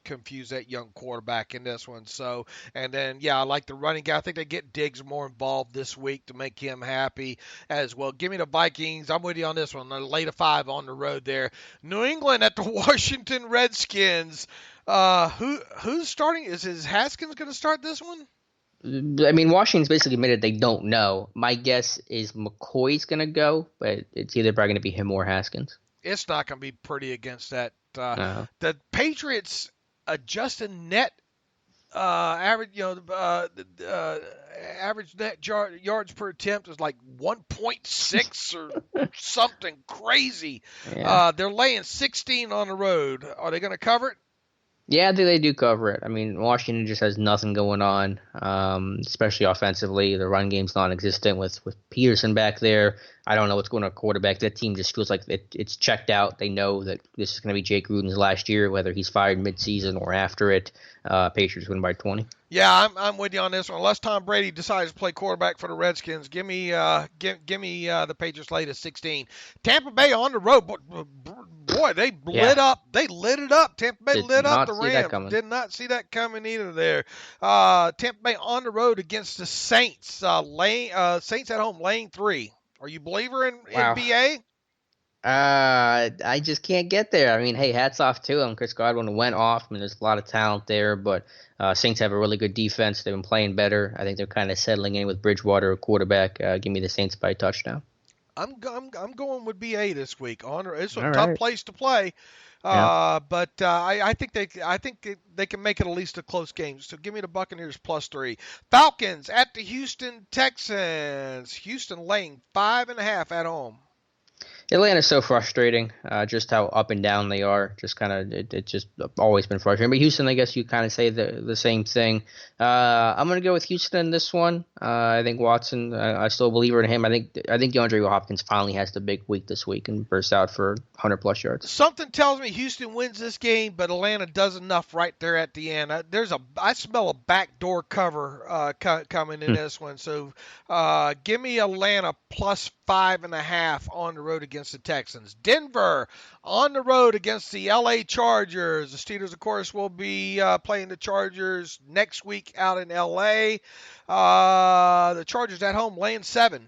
confuse that young quarterback in this one. So, and then, I like the running guy. I think they get Diggs more involved this week to make him happy as well. Give me the Vikings. I'm with you on this one. Lay to 5 on the road there. New England at the Washington Redskins. Who's starting? Is Haskins going to start this one? I mean, Washington's basically admitted they don't know. My guess is McCoy's going to go, but it's either probably going to be him or Haskins. It's not going to be pretty against that. No. The Patriots adjusted net average, average net yards per attempt is like 1.6 or something crazy. Yeah. They're laying 16 on the road. Are they going to cover it? Yeah, I think they do cover it. I mean, Washington just has nothing going on, especially offensively. The run game's non-existent with Peterson back there. I don't know what's going on at quarterback. That team just feels like it's checked out. They know that this is going to be Jake Gruden's last year, whether he's fired midseason or after it. Patriots win by 20. Yeah, I'm with you on this one. Unless Tom Brady decides to play quarterback for the Redskins, give me the Patriots late at 16. Tampa Bay on the road, boy, they lit up. They lit it up. Tampa Bay lit up the Rams. Did not see that coming either. There, Tampa Bay on the road against the Saints. Saints at home, laying 3. Are you a believer in BA? I just can't get there. I mean, hey, hats off to him. Chris Godwin went off. I mean, there's a lot of talent there, but Saints have a really good defense. They've been playing better. I think they're kind of settling in with Bridgewater, a quarterback. Give me the Saints by a touchdown. I'm going with BA this week. It's a All tough right. place to play, but I think they can make it at least a close game. So give me the Buccaneers +3. Falcons at the Houston Texans. Houston laying 5.5 at home. Atlanta's so frustrating, just how up and down they are. Just kind of, it's just always been frustrating. But Houston, I guess you kind of say the same thing. I'm going to go with Houston in this one. I think Watson, I still a believer in him. I think DeAndre Hopkins finally has the big week this week and bursts out for 100+ yards. Something tells me Houston wins this game, but Atlanta does enough right there at the end. I smell a backdoor cover coming in this one. So give me Atlanta +5.5 on the road against the Texans. Denver on the road against the LA Chargers. The Steelers, of course, will be playing the Chargers next week out in LA. The Chargers at home laying 7.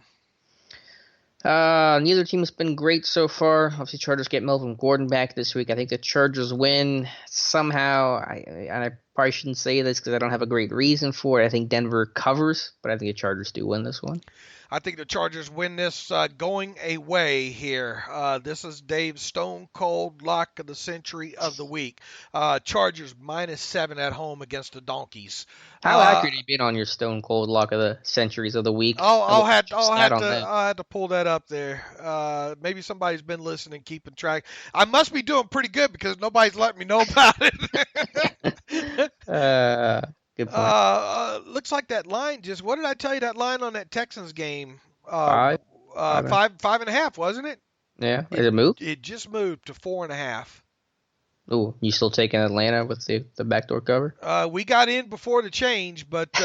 Neither team has been great so far. Obviously, Chargers get Melvin Gordon back this week. I think the Chargers win somehow. I probably shouldn't say this because I don't have a great reason for it. I think Denver covers, but I think the Chargers do win this one. I think the Chargers win this going away here. This is Dave's Stone Cold Lock of the Century of the Week. Chargers -7 at home against the Donkeys. How accurate have you been on your Stone Cold Lock of the Centuries of the Week? I'll have to pull that up there. Maybe somebody's been listening, keeping track. I must be doing pretty good because nobody's letting me know about it. Good point. Looks like that line what did I tell you that line on that Texans game? 5.5, wasn't it? Yeah. Did it move? It just moved to 4.5. Ooh, you still taking Atlanta with the backdoor cover? We got in before the change, but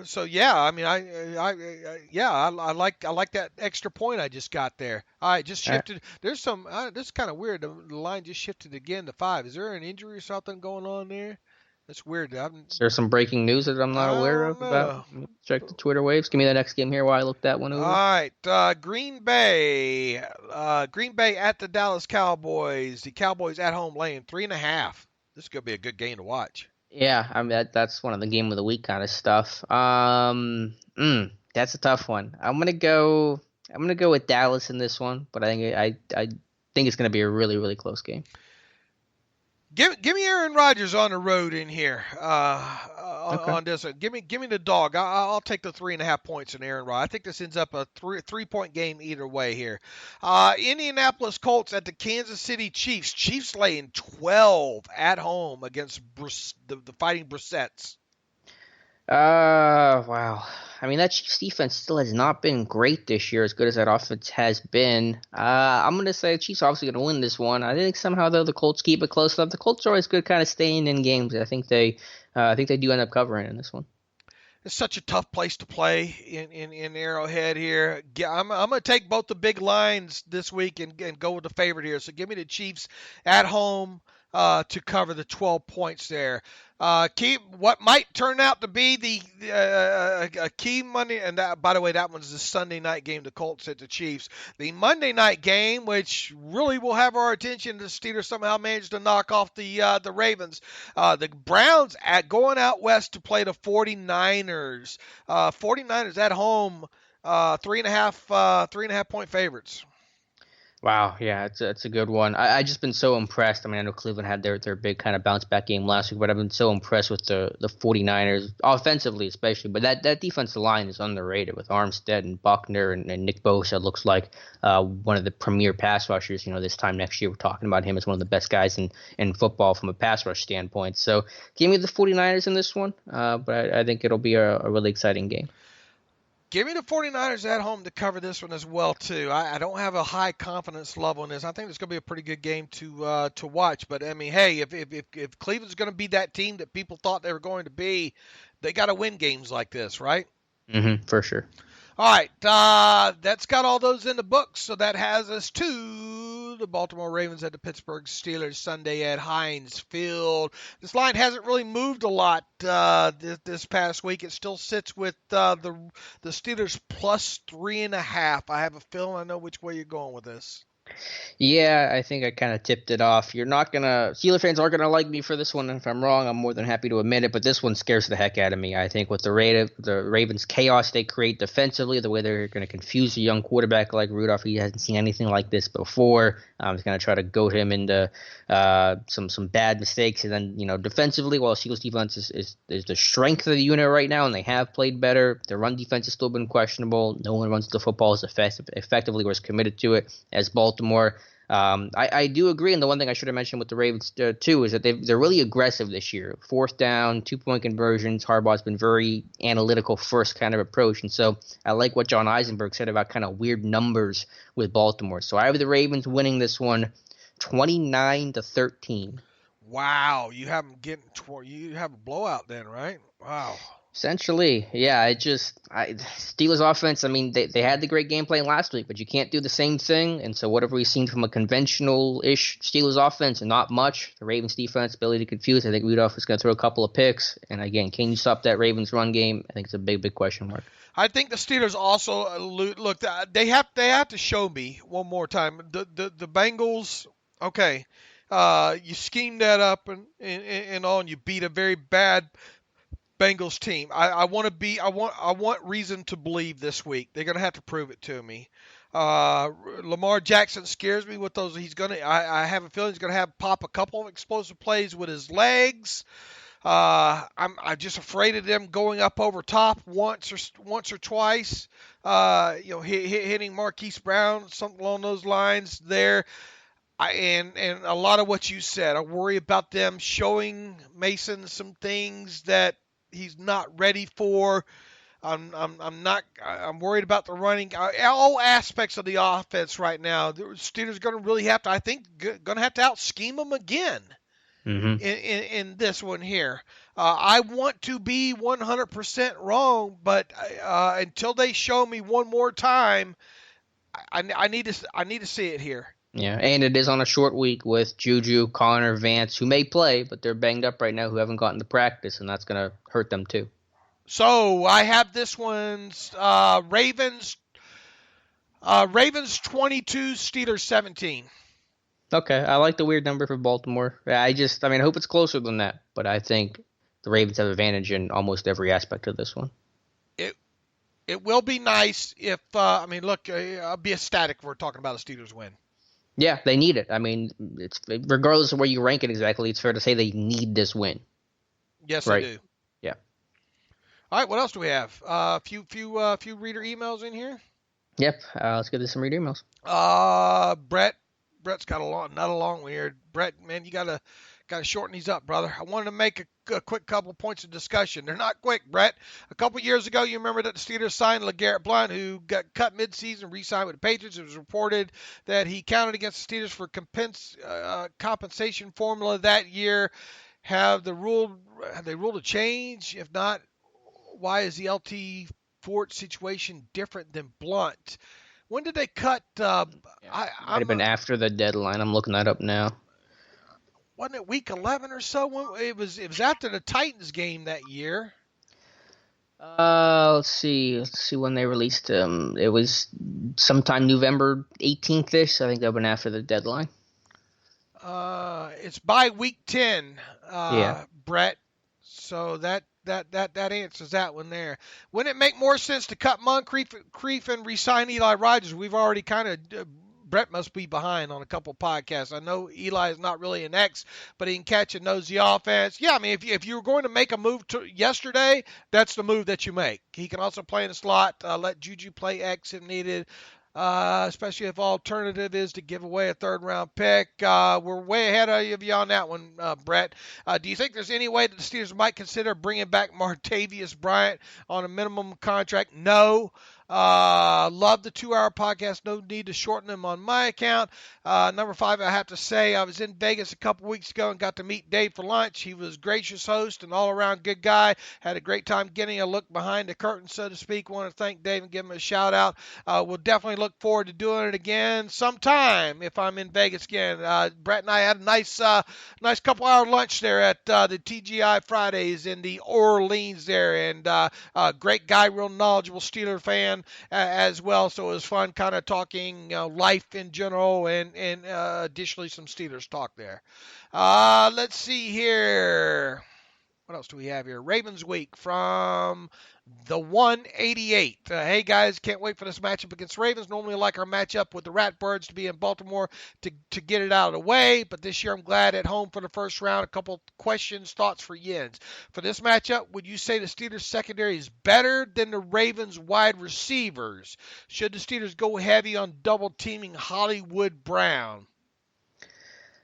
so yeah. I mean, I like that extra point I just got there. I just shifted. There's some. This is kind of weird. The line just shifted again to 5. Is there an injury or something going on there? That's weird. Is there some breaking news that I'm not aware of about? Check the Twitter waves. Give me the next game here while I look that one over. All right. Green Bay at the Dallas Cowboys. The Cowboys at home laying 3.5. This is going to be a good game to watch. Yeah, I mean that's one of the game of the week kind of stuff. That's a tough one. I'm gonna go with Dallas in this one, but I think it's gonna be a really really close game. Give me Aaron Rodgers on the road in here Okay. on this. Give me the dog. I'll take the 3.5 points in Aaron Rodgers. I think this ends up a 3 point game either way here. Indianapolis Colts at the Kansas City Chiefs. Chiefs laying 12 at home against the Fighting Brissettes. Wow. I mean, that Chiefs defense still has not been great this year, as good as that offense has been. I'm gonna say the Chiefs are obviously gonna win this one. I think somehow though the Colts keep it close enough. The Colts are always good, kind of staying in games. I think they do end up covering in this one. It's such a tough place to play in Arrowhead here. I'm going to take both the big lines this week and go with the favorite here. So give me the Chiefs at home to cover the 12 points there. Keep what might turn out to be a key Monday, and that, by the way, that one's the Sunday night game. The Colts at the Chiefs. The Monday night game, which really will have our attention, the Steelers somehow managed to knock off the Ravens. The Browns going out west to play the 49ers. 49ers at home, 3.5 point favorites. Wow, yeah, it's a good one. I just been so impressed. I mean, I know Cleveland had their big kind of bounce back game last week, but I've been so impressed with the 49ers, offensively especially. But that defensive line is underrated with Armstead and Buckner and Nick Bosa looks like one of the premier pass rushers. You know, this time next year we're talking about him as one of the best guys in football from a pass rush standpoint. So give me the 49ers in this one, but I think it'll be a really exciting game. Give me the 49ers at home to cover this one as well, too. I don't have a high confidence level in this. I think it's going to be a pretty good game to watch. But, I mean, hey, if Cleveland's going to be that team that people thought they were going to be, they got to win games like this, right? For sure. All right, that's got all those in the books, so that has us to the Baltimore Ravens at the Pittsburgh Steelers Sunday at Heinz Field. This line hasn't really moved a lot this past week. It still sits with the Steelers plus 3.5. I have a feeling I know which way you're going with this. Yeah, I think I kind of tipped it off. Steeler fans aren't gonna like me for this one. If I'm wrong, I'm more than happy to admit it. But this one scares the heck out of me. I think with the Ravens' chaos they create defensively, the way they're gonna confuse a young quarterback like Rudolph, he hasn't seen anything like this before. He's gonna try to goad him into some bad mistakes, and then defensively, while Steelers defense is the strength of the unit right now, and they have played better. Their run defense has still been questionable. No one runs the football as effectively or as committed to it as Baltimore. I do agree, and the one thing I should have mentioned with the Ravens too is that they're really aggressive this year. Fourth down, 2-point conversions. Harbaugh's been very analytical first kind of approach, and so I like what John Eisenberg said about kind of weird numbers with Baltimore. So I have the Ravens winning this one, 29-13. Wow, you have a blowout then, right? Wow. Essentially, yeah. Steelers offense. I mean, they had the great game plan last week, but you can't do the same thing. And so, what have we seen from a conventional-ish Steelers offense? And not much. The Ravens defense ability to confuse. I think Rudolph is going to throw a couple of picks. And again, can you stop that Ravens run game? I think it's a big question mark. I think the Steelers also look. They have to show me one more time. The Bengals. Okay, you scheme that up and on. You beat a very bad Bengals team. I want reason to believe this week. They're gonna have to prove it to me. Lamar Jackson scares me with those. I have a feeling he's gonna pop a couple of explosive plays with his legs. I'm just afraid of them going up over top once or twice. Hitting Marquise Brown, something along those lines there. And a lot of what you said. I worry about them showing Mason some things that he's not ready for. I'm worried about the running. All aspects of the offense right now. The Steelers are going to really have to, I think, going to have to out scheme them again in this one here. I want to be 100% wrong, but until they show me one more time, I need to see it here. Yeah, and it is on a short week with Juju, Connor, Vance, who may play, but they're banged up right now, who haven't gotten to practice, and that's going to hurt them too. So I have this one's Ravens 22, Steelers 17. Okay, I like the weird number for Baltimore. I hope it's closer than that, but I think the Ravens have advantage in almost every aspect of this one. It will be nice if I'll be ecstatic if we're talking about a Steelers win. Yeah, they need it. I mean, it's regardless of where you rank it exactly, it's fair to say they need this win. Yes, right? I do. Yeah. All right, what else do we have? Few reader emails in here. Yep. Let's get to some reader emails. Brett's got not a long one here. Brett, man, you gotta shorten these up, brother. I wanted to make a quick couple points of discussion. They're not quick, Brett. A couple years ago, you remember that the Steelers signed LeGarrette Blount, who got cut midseason, re-signed with the Patriots. It was reported that he counted against the Steelers for compensation formula that year. Have they ruled a change? If not, why is the LT Fort situation different than Blount? When did they cut? Might have been after the deadline. I'm looking that up now. Wasn't it week 11 or so? It was after the Titans game that year. Let's see when they released him. It was sometime November 18th-ish. I think that would have been after the deadline. It's by week 10, Yeah. Brett. So that answers that one there. Wouldn't it make more sense to cut Moncrief and re-sign Eli Rogers? We've already kind of Brett must be behind on a couple podcasts. I know Eli is not really an X, but he can catch and knows the offense. Yeah, I mean, if you were going to make a move yesterday, that's the move that you make. He can also play in the slot, let Juju play X if needed, especially if alternative is to give away a third-round pick. We're way ahead of you on that one, Brett. Do you think there's any way that the Steelers might consider bringing back Martavius Bryant on a minimum contract? No. Love the 2-hour podcast. No need to shorten them on my account. Number 5, I have to say, I was in Vegas a couple weeks ago and got to meet Dave for lunch. He was a gracious host and all-around good guy. Had a great time getting a look behind the curtain, so to speak. Want to thank Dave and give him a shout-out. We'll definitely look forward to doing it again sometime if I'm in Vegas again. Brett and I had a nice couple-hour lunch there at the TGI Fridays in the Orleans there, and great guy, real knowledgeable Steeler fan as well, so it was fun kind of talking life in general and additionally some Steelers talk there. Let's see here. What else do we have here? Ravens Week from the 188. Hey, guys, can't wait for this matchup against Ravens. Normally like our matchup with the Ratbirds to be in Baltimore to get it out of the way, but this year I'm glad at home for the first round. A couple questions, thoughts for Jens. For this matchup, would you say the Steelers secondary is better than the Ravens wide receivers? Should the Steelers go heavy on double teaming Hollywood Brown?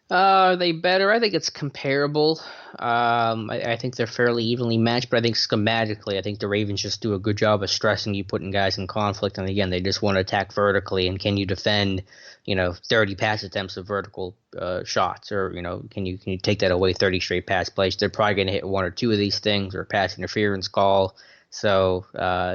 Are they better? I think it's comparable. I think they're fairly evenly matched, but I think schematically, I think the Ravens just do a good job of stressing you, putting guys in conflict. And again, they just want to attack vertically. And can you defend, 30 pass attempts of vertical shots, or can you take that away 30 straight pass plays? They're probably going to hit one or two of these things, or a pass interference call. So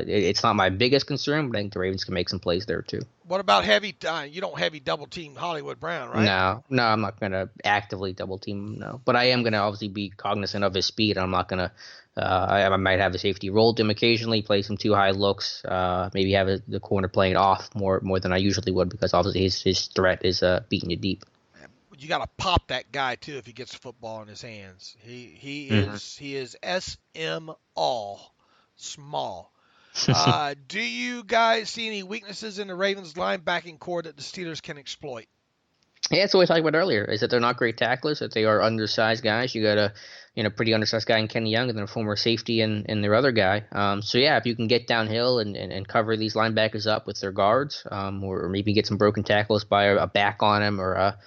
it's not my biggest concern, but I think the Ravens can make some plays there too. What about heavy? You don't heavy double team Hollywood Brown, right? No, I'm not going to actively double team him, no. But I am going to obviously be cognizant of his speed. I'm not going to I might have a safety roll to him occasionally, play some too high looks, maybe have the corner playing off more than I usually would, because obviously his threat is beating you deep. You got to pop that guy too if he gets the football in his hands. He is SM all small. Do you guys see any weaknesses in the Ravens linebacking core that the Steelers can exploit? Yeah, that's what we talked about earlier, is that they're not great tacklers, that they are undersized guys. You got a pretty undersized guy in Kenny Young and then a former safety in their other guy. So yeah, if you can get downhill and cover these linebackers up with their guards, or maybe get some broken tackles by a back on him, or a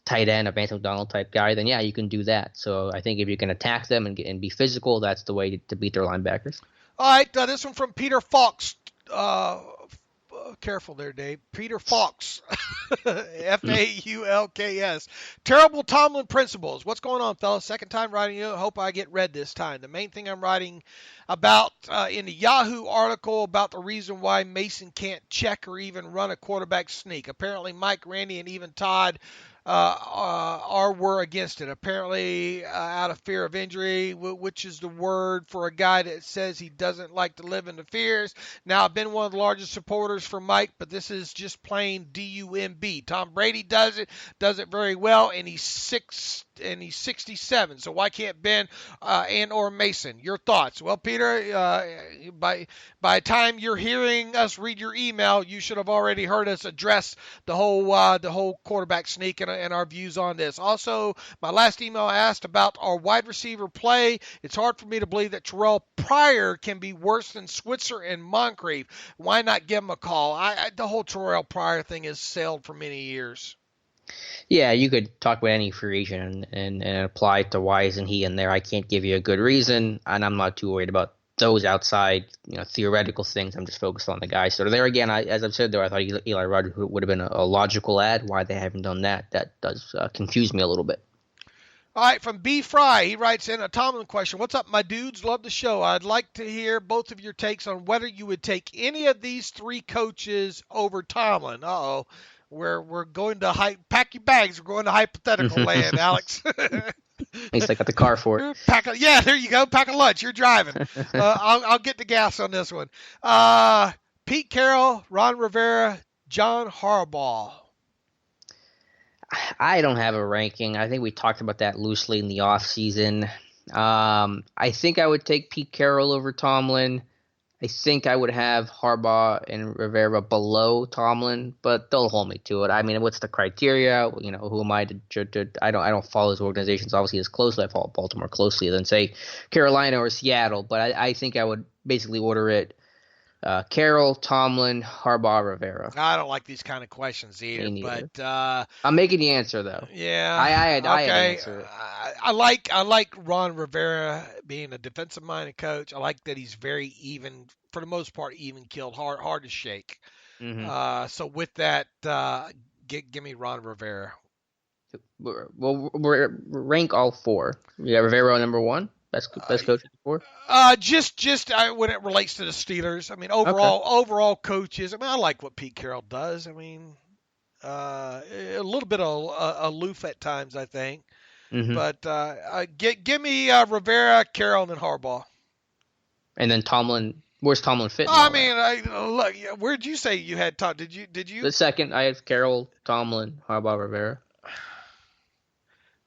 tight end, a Vance McDonald type guy, then yeah, you can do that. So I think if you can attack them and be physical, that's the way to beat their linebackers. All right, this one from Peter Fox. Careful there, Dave. Peter Fox. Faulks. Terrible Tomlin principles. What's going on, fellas? Second time writing you. Hope I get read this time. The main thing I'm writing about in the Yahoo article about the reason why Mason can't check or even run a quarterback sneak. Apparently Mike, Randy, and even Todd were against it, apparently out of fear of injury, which is the word for a guy that says he doesn't like to live in the fears. Now, I've been one of the largest supporters for Mike, but this is just plain DUMB. Tom Brady does it very well, and he's he's 67. So why can't Ben and or Mason? Your thoughts? Well, Peter, by the time you're hearing us read your email, you should have already heard us address the whole quarterback sneak and our views on this. Also, my last email I asked about our wide receiver play. It's hard for me to believe that Terrell Pryor can be worse than Switzer and Moncrief. Why not give him a call? The whole Terrell Pryor thing has sailed for many years. Yeah, you could talk about any free agent and apply it to why isn't he in there. I can't give you a good reason, and I'm not too worried about those outside, theoretical things. I'm just focused on the guys. So there again, as I've said, though, I thought Eli Rogers would have been a logical add. Why they haven't done that does confuse me a little bit. All right, from B. Fry, he writes in a Tomlin question. What's up, my dudes? Love the show. I'd like to hear both of your takes on whether you would take any of these three coaches over Tomlin. Uh-oh. We're going to pack your bags. We're going to hypothetical land, Alex. At least I got the car for it. Yeah, there you go. Pack a lunch. You're driving. I'll get the gas on this one. Pete Carroll, Ron Rivera, John Harbaugh. I don't have a ranking. I think we talked about that loosely in the offseason. I think I would take Pete Carroll over Tomlin. I think I would have Harbaugh and Rivera below Tomlin, but they'll hold me to it. I mean, what's the criteria? Who am I to I don't follow those organizations obviously as closely. I follow Baltimore closely than say Carolina or Seattle, but I think I would basically order it Carroll, Tomlin, Harbaugh, Rivera. I don't like these kind of questions either. But I'm making the answer though. Yeah. I had an answer. I like Ron Rivera being a defensive-minded coach. I like that he's very even, for the most part, even-killed, hard to shake. Mm-hmm. So with that, give me Ron Rivera. Well, rank all four. You got Rivera number one. Best coach before? Just when it relates to the Steelers. I mean, overall coaches. I mean, I like what Pete Carroll does. I mean, a little bit aloof at times, I think. Mm-hmm. But give me Rivera, Carroll, and then Harbaugh. And then Tomlin. Where's Tomlin fit? I mean, look. Where'd you say you had Tom? Did you? The second, I have Carroll, Tomlin, Harbaugh, Rivera.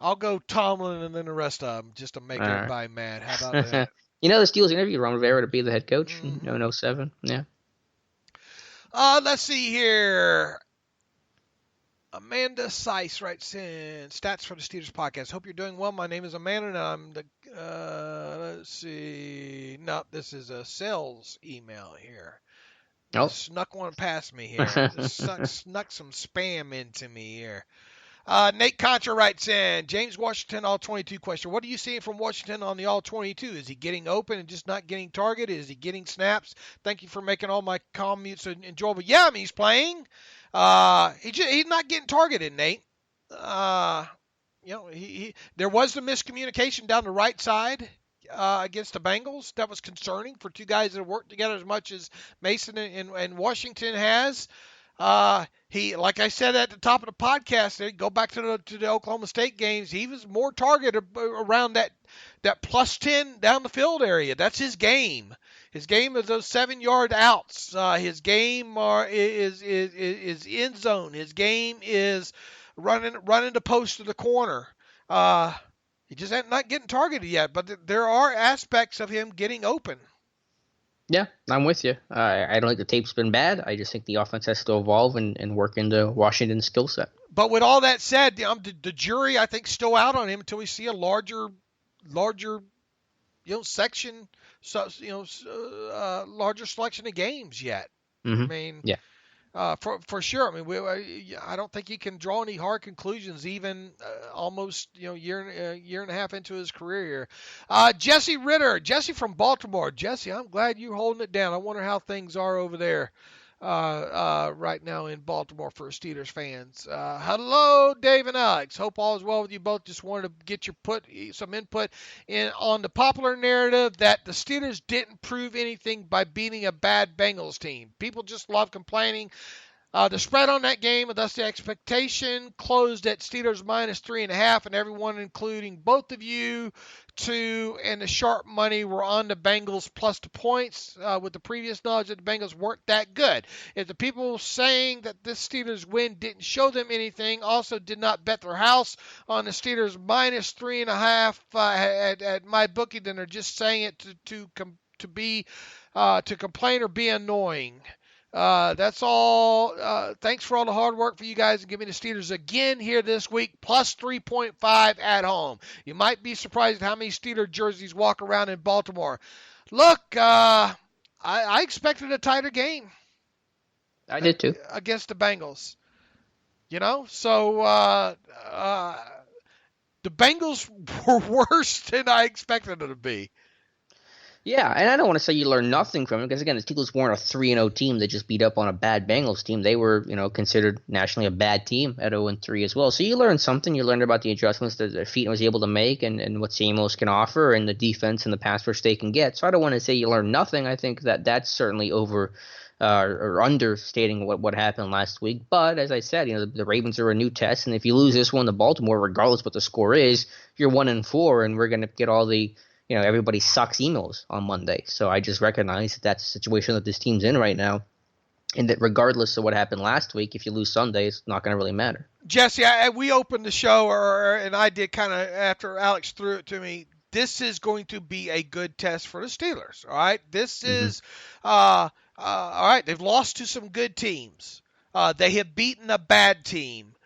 I'll go Tomlin and then the rest of them just to make everybody mad. How about that? The Steelers interviewed Ron Rivera to be the head coach in 07. Yeah. Let's see here. Amanda Seiss writes in, stats for the Steelers podcast. Hope you're doing well. My name is Amanda, and I'm the, let's see. No, this is a sales email here. Oh. Snuck one past me here. Snuck some spam into me here. Nate Contra writes in, James Washington All-22 question. What are you seeing from Washington on the All-22? Is he getting open and just not getting targeted? Is he getting snaps? Thank you for making all my commutes enjoyable. Yeah, I mean, he's playing. He's not getting targeted, Nate. There was the miscommunication down the right side against the Bengals. That was concerning for two guys that have worked together as much as Mason and Washington has. He, like I said at the top of the podcast, go back to the Oklahoma State games. He was more targeted around that plus 10 down the field area. That's his game. His game is those 7-yard outs. His game is end zone. His game is running the post to the corner. He just not getting targeted yet, but there are aspects of him getting open. Yeah, I'm with you. I don't think the tape's been bad. I just think the offense has to evolve and work into Washington's skill set. But with all that said, the jury, I think, still out on him until we see a larger section, larger selection of games yet. Mm-hmm. I mean, yeah. For sure. I mean, I don't think he can draw any hard conclusions, even almost year and a half into his career here. Jesse Ritter, Jesse from Baltimore. Jesse, I'm glad you're holding it down. I wonder how things are over there right now in Baltimore for Steelers fans. Hello, Dave and Alex. Hope all is well with you both. Just wanted to get some input on the popular narrative that the Steelers didn't prove anything by beating a bad Bengals team. People just love complaining The spread on that game, and thus the expectation, closed at Steelers -3.5, and everyone, including both of you, and the sharp money were on the Bengals plus the points, with the previous knowledge that the Bengals weren't that good. If the people saying that this Steelers win didn't show them anything, also did not bet their house on the Steelers -3.5 at my bookie, then they're just saying it to complain or be annoying. That's all. Thanks for all the hard work for you guys and giving the Steelers again here this week, plus 3.5 at home. You might be surprised at how many Steeler jerseys walk around in Baltimore. Look, I expected a tighter game. I did too. Against the Bengals. So the Bengals were worse than I expected them to be. Yeah, and I don't want to say you learned nothing from it because, again, the Steelers weren't a 3-0 team that just beat up on a bad Bengals team. They were, considered nationally a bad team at 0-3 as well. So you learned something. You learned about the adjustments that Fichtner was able to make and what Samuels can offer and the defense and the pass rush they can get. So I don't want to say you learned nothing. I think that that's certainly or understating what happened last week. But as I said, the Ravens are a new test, and if you lose this one to Baltimore, regardless what the score is, you're 1-4, and we're going to get all the everybody sucks emails on Monday. So I just recognize that that's the situation that this team's in right now, and that regardless of what happened last week, if you lose Sunday, it's not going to really matter. Jesse, we opened the show, and I did kind of after Alex threw it to me. This is going to be a good test for the Steelers. All right, this is all right. They've lost to some good teams. They have beaten a bad team.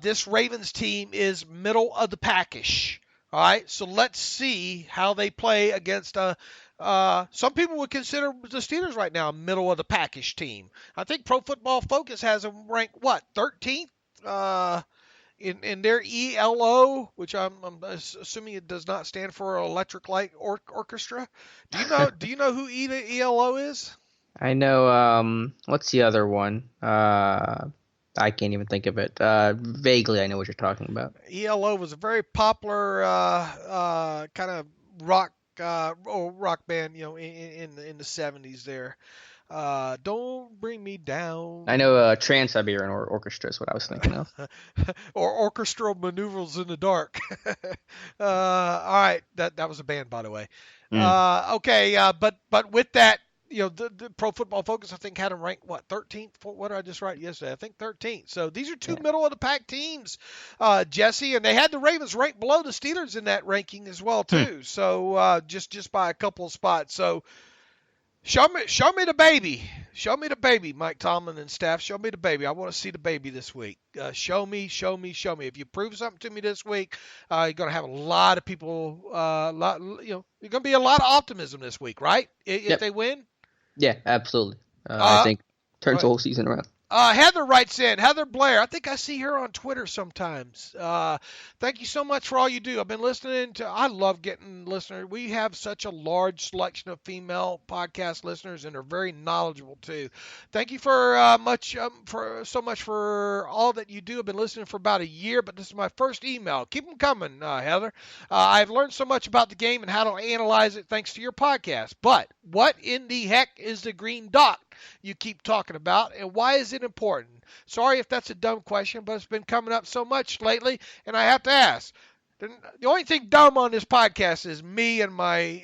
This Ravens team is middle of the packish. All right, so let's see how they play against some people would consider the Steelers right now a middle of the packish team. I think Pro Football Focus has them ranked 13th in their ELO, which I'm assuming it does not stand for Electric Light Orchestra. Do you know who ELO is? I know. What's the other one? I can't even think of it. Vaguely, I know what you're talking about. ELO was a very popular kind of rock band, in the 70s there. Don't bring me down. I know Trans-Siberian Orchestra is what I was thinking of. Or Orchestral Maneuvers in the Dark. All right, that was a band, by the way. Okay, but with that, the Pro Football Focus, I think, had them ranked, 13th? What did I just write yesterday? I think 13th. So these are two middle-of-the-pack teams, Jesse, and they had the Ravens ranked below the Steelers in that ranking as well, too. So just by a couple of spots. So show me the baby. Show me the baby, Mike Tomlin and staff. Show me the baby. I want to see the baby this week. Show me. If you prove something to me this week, you're going to have a lot of people, you're going to be a lot of optimism this week, right? If they win? Yeah, absolutely. I think turns the whole season around. Heather writes in. Heather Blair. I think I see her on Twitter sometimes. Thank you so much for all you do. I've been listening I love getting listeners. We have such a large selection of female podcast listeners, and they're very knowledgeable too. Thank you for so much for all that you do. I've been listening for about a year, but this is my first email. Keep them coming, Heather. I've learned so much about the game and how to analyze it thanks to your podcast. But what in the heck is the green dot you keep talking about, and why is it important? Sorry if that's a dumb question, but it's been coming up so much lately, and I have to ask. The only thing dumb on this podcast is me and my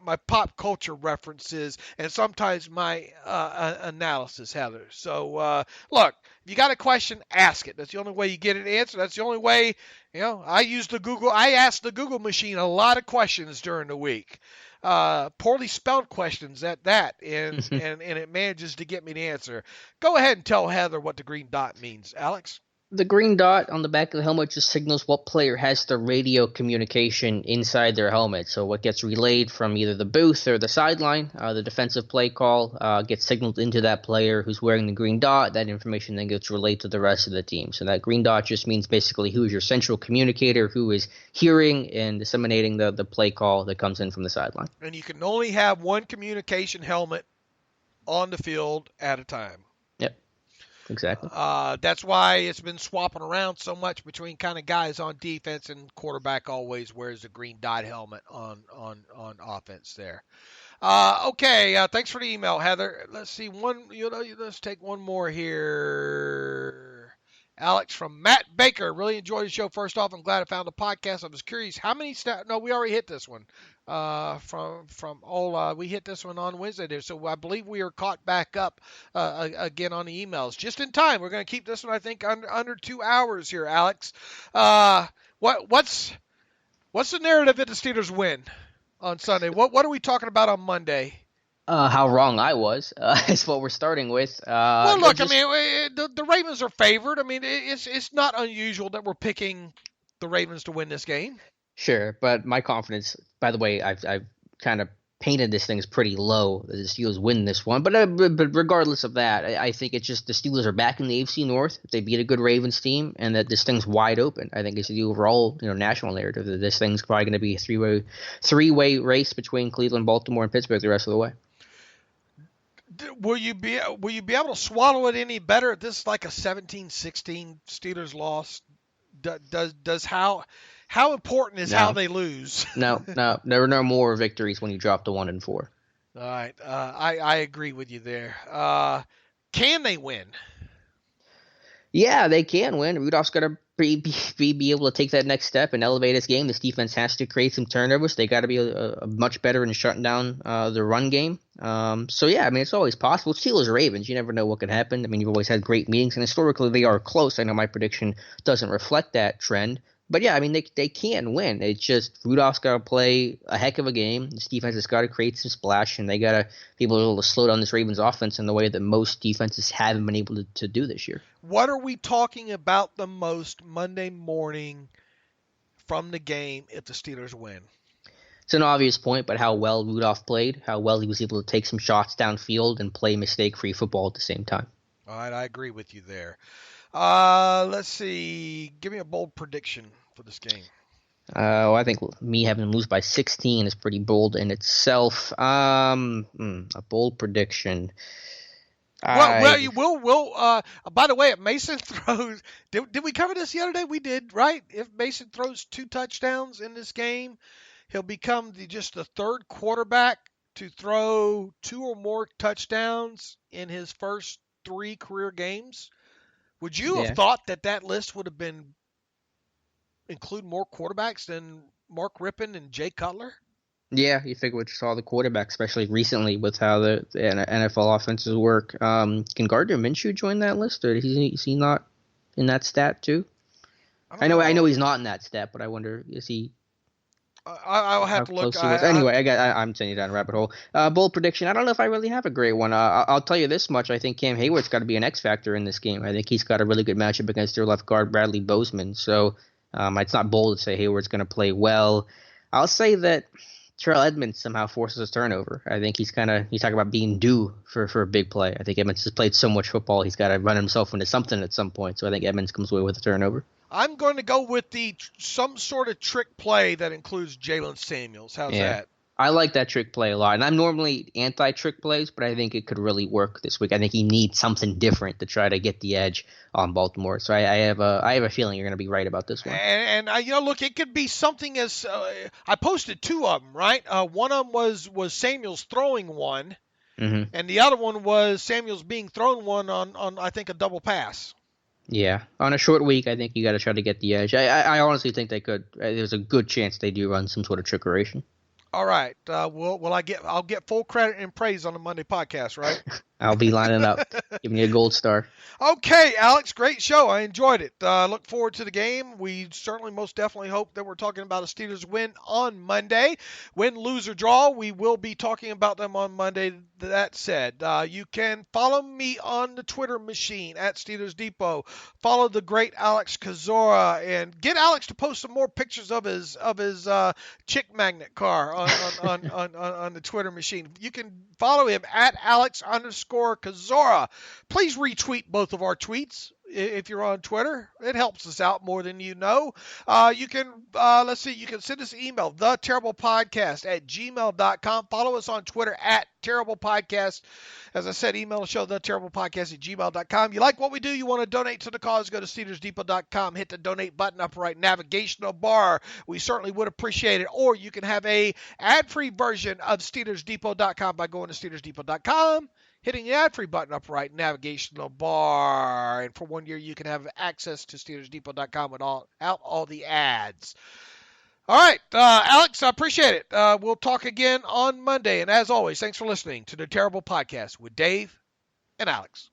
my pop culture references, and sometimes my analysis, Heather. So look, if you got a question, ask it. That's the only way you get an answer. That's the only way. I ask the Google machine a lot of questions during the week. Poorly spelled questions at that, and it manages to get me the answer. Go ahead and tell Heather what the green dot means, Alex. The green dot on the back of the helmet just signals what player has the radio communication inside their helmet. So what gets relayed from either the booth or the sideline, the defensive play call, gets signaled into that player who's wearing the green dot. That information then gets relayed to the rest of the team. So that green dot just means basically who is your central communicator, who is hearing and disseminating the play call that comes in from the sideline. And you can only have one communication helmet on the field at a time. Exactly. That's why it's been swapping around so much between kind of guys on defense, and quarterback always wears a green dot helmet on offense there. Okay. Thanks for the email, Heather. Let's see let's take one more here. Alex from Matt Baker. Really enjoyed the show. First off, I'm glad I found the podcast. I was curious how many No, we already hit this one. From Ola, we hit this one on Wednesday there, so I believe we are caught back up again on the emails just in time. We're going to keep this one, I think, under 2 hours here, Alex. What's the narrative if the Steelers win on Sunday? What are we talking about on Monday? How wrong I was is what we're starting with. Well, look, I mean, the Ravens are favored. I mean, it's not unusual that we're picking the Ravens to win this game. Sure, but my confidence, by the way, I've kind of painted this thing as pretty low that the Steelers win this one. But regardless of that, I think it's just the Steelers are back in the AFC North. If they beat a good Ravens team, and that this thing's wide open. I think it's the overall national narrative that this thing's probably going to be a three-way race between Cleveland, Baltimore, and Pittsburgh the rest of the way. Will you be able to swallow it any better if this is like a 17-16 Steelers loss? Does how important is how they lose? No, there are no more victories when you drop to 1-4. All right, I agree with you there. Can they win? Yeah, they can win. Rudolph's got to be able to take that next step and elevate his game. This defense has to create some turnovers. They got to be a much better in shutting down the run game. So yeah, I mean, it's always possible. Steelers Ravens, you never know what can happen. I mean, you've always had great meetings, and historically they are close. I know my prediction doesn't reflect that trend. But yeah, I mean, they can win. It's just Rudolph's got to play a heck of a game. This defense has got to create some splash, and they got to be able to slow down this Ravens offense in the way that most defenses haven't been able to do this year. What are we talking about the most Monday morning from the game if the Steelers win? It's an obvious point, but how well Rudolph played, how well he was able to take some shots downfield and play mistake-free football at the same time. All right, I agree with you there. Let's see. Give me a bold prediction for this game. I think me having them lose by 16 is pretty bold in itself. A bold prediction. Well, you will. By the way, if Mason throws, did we cover this the other day? We did, right? If Mason throws 2 touchdowns in this game, he'll become just the third quarterback to throw 2 or more touchdowns in his first 3 career games. Would you have thought that list would have been include more quarterbacks than Mark Rippon and Jay Cutler? Yeah, you figure we just saw the quarterback, especially recently with how the NFL offenses work. Can Gardner Minshew join that list, or is he not in that stat too? I know he's not in that stat, but I wonder, is he? I'll have to look. Anyway, I'm sending you down a rabbit hole. Bold prediction. I don't know if I really have a great one. I'll tell you this much. I think Cam Hayward's got to be an X factor in this game. I think he's got a really good matchup against their left guard, Bradley Bozeman. So it's not bold to say Hayward's going to play well. I'll say that Terrell Edmonds somehow forces a turnover. I think he's talking about being due for a big play. I think Edmonds has played so much football, he's got to run himself into something at some point. So I think Edmonds comes away with a turnover. I'm going to go with some sort of trick play that includes Jalen Samuels. How's that? I like that trick play a lot, and I'm normally anti-trick plays, but I think it could really work this week. I think he needs something different to try to get the edge on Baltimore. So I have a feeling you're going to be right about this one. And look, it could be something as I posted 2 of them, right? One of them was Samuels throwing one, and the other one was Samuels being thrown one on I think a double pass. Yeah, on a short week, I think you got to try to get the edge. I honestly think they could. There's a good chance they do run some sort of trickeration. All right. I'll get full credit and praise on the Monday podcast, right? I'll be lining up, giving you a gold star. Okay, Alex, great show. I enjoyed it. Look forward to the game. We certainly most definitely hope that we're talking about a Steelers win on Monday. Win, lose, or draw, we will be talking about them on Monday. That said, you can follow me on the Twitter machine at Steelers Depot. Follow the great Alex Kozora and get Alex to post some more pictures of his chick magnet car on the Twitter machine. You can follow him at Alex_Kozora. Please retweet both of our tweets. if you're on Twitter. It helps us out more than you know. You can, you can send us an email, theterriblepodcast@gmail.com. Follow us on Twitter @terriblepodcast. As I said, email the show, theterriblepodcast@gmail.com. You like what we do, you want to donate to the cause, go to SteelersDepot.com, hit the donate button upper right navigational bar. We certainly would appreciate it. Or you can have a ad-free version of SteelersDepot.com by going to SteelersDepot.com, hitting the ad-free button upper right navigational bar. And for 1 year, you can have access to SteelersDepot.com without all the ads. All right, Alex, I appreciate it. We'll talk again on Monday. And as always, thanks for listening to the Terrible Podcast with Dave and Alex.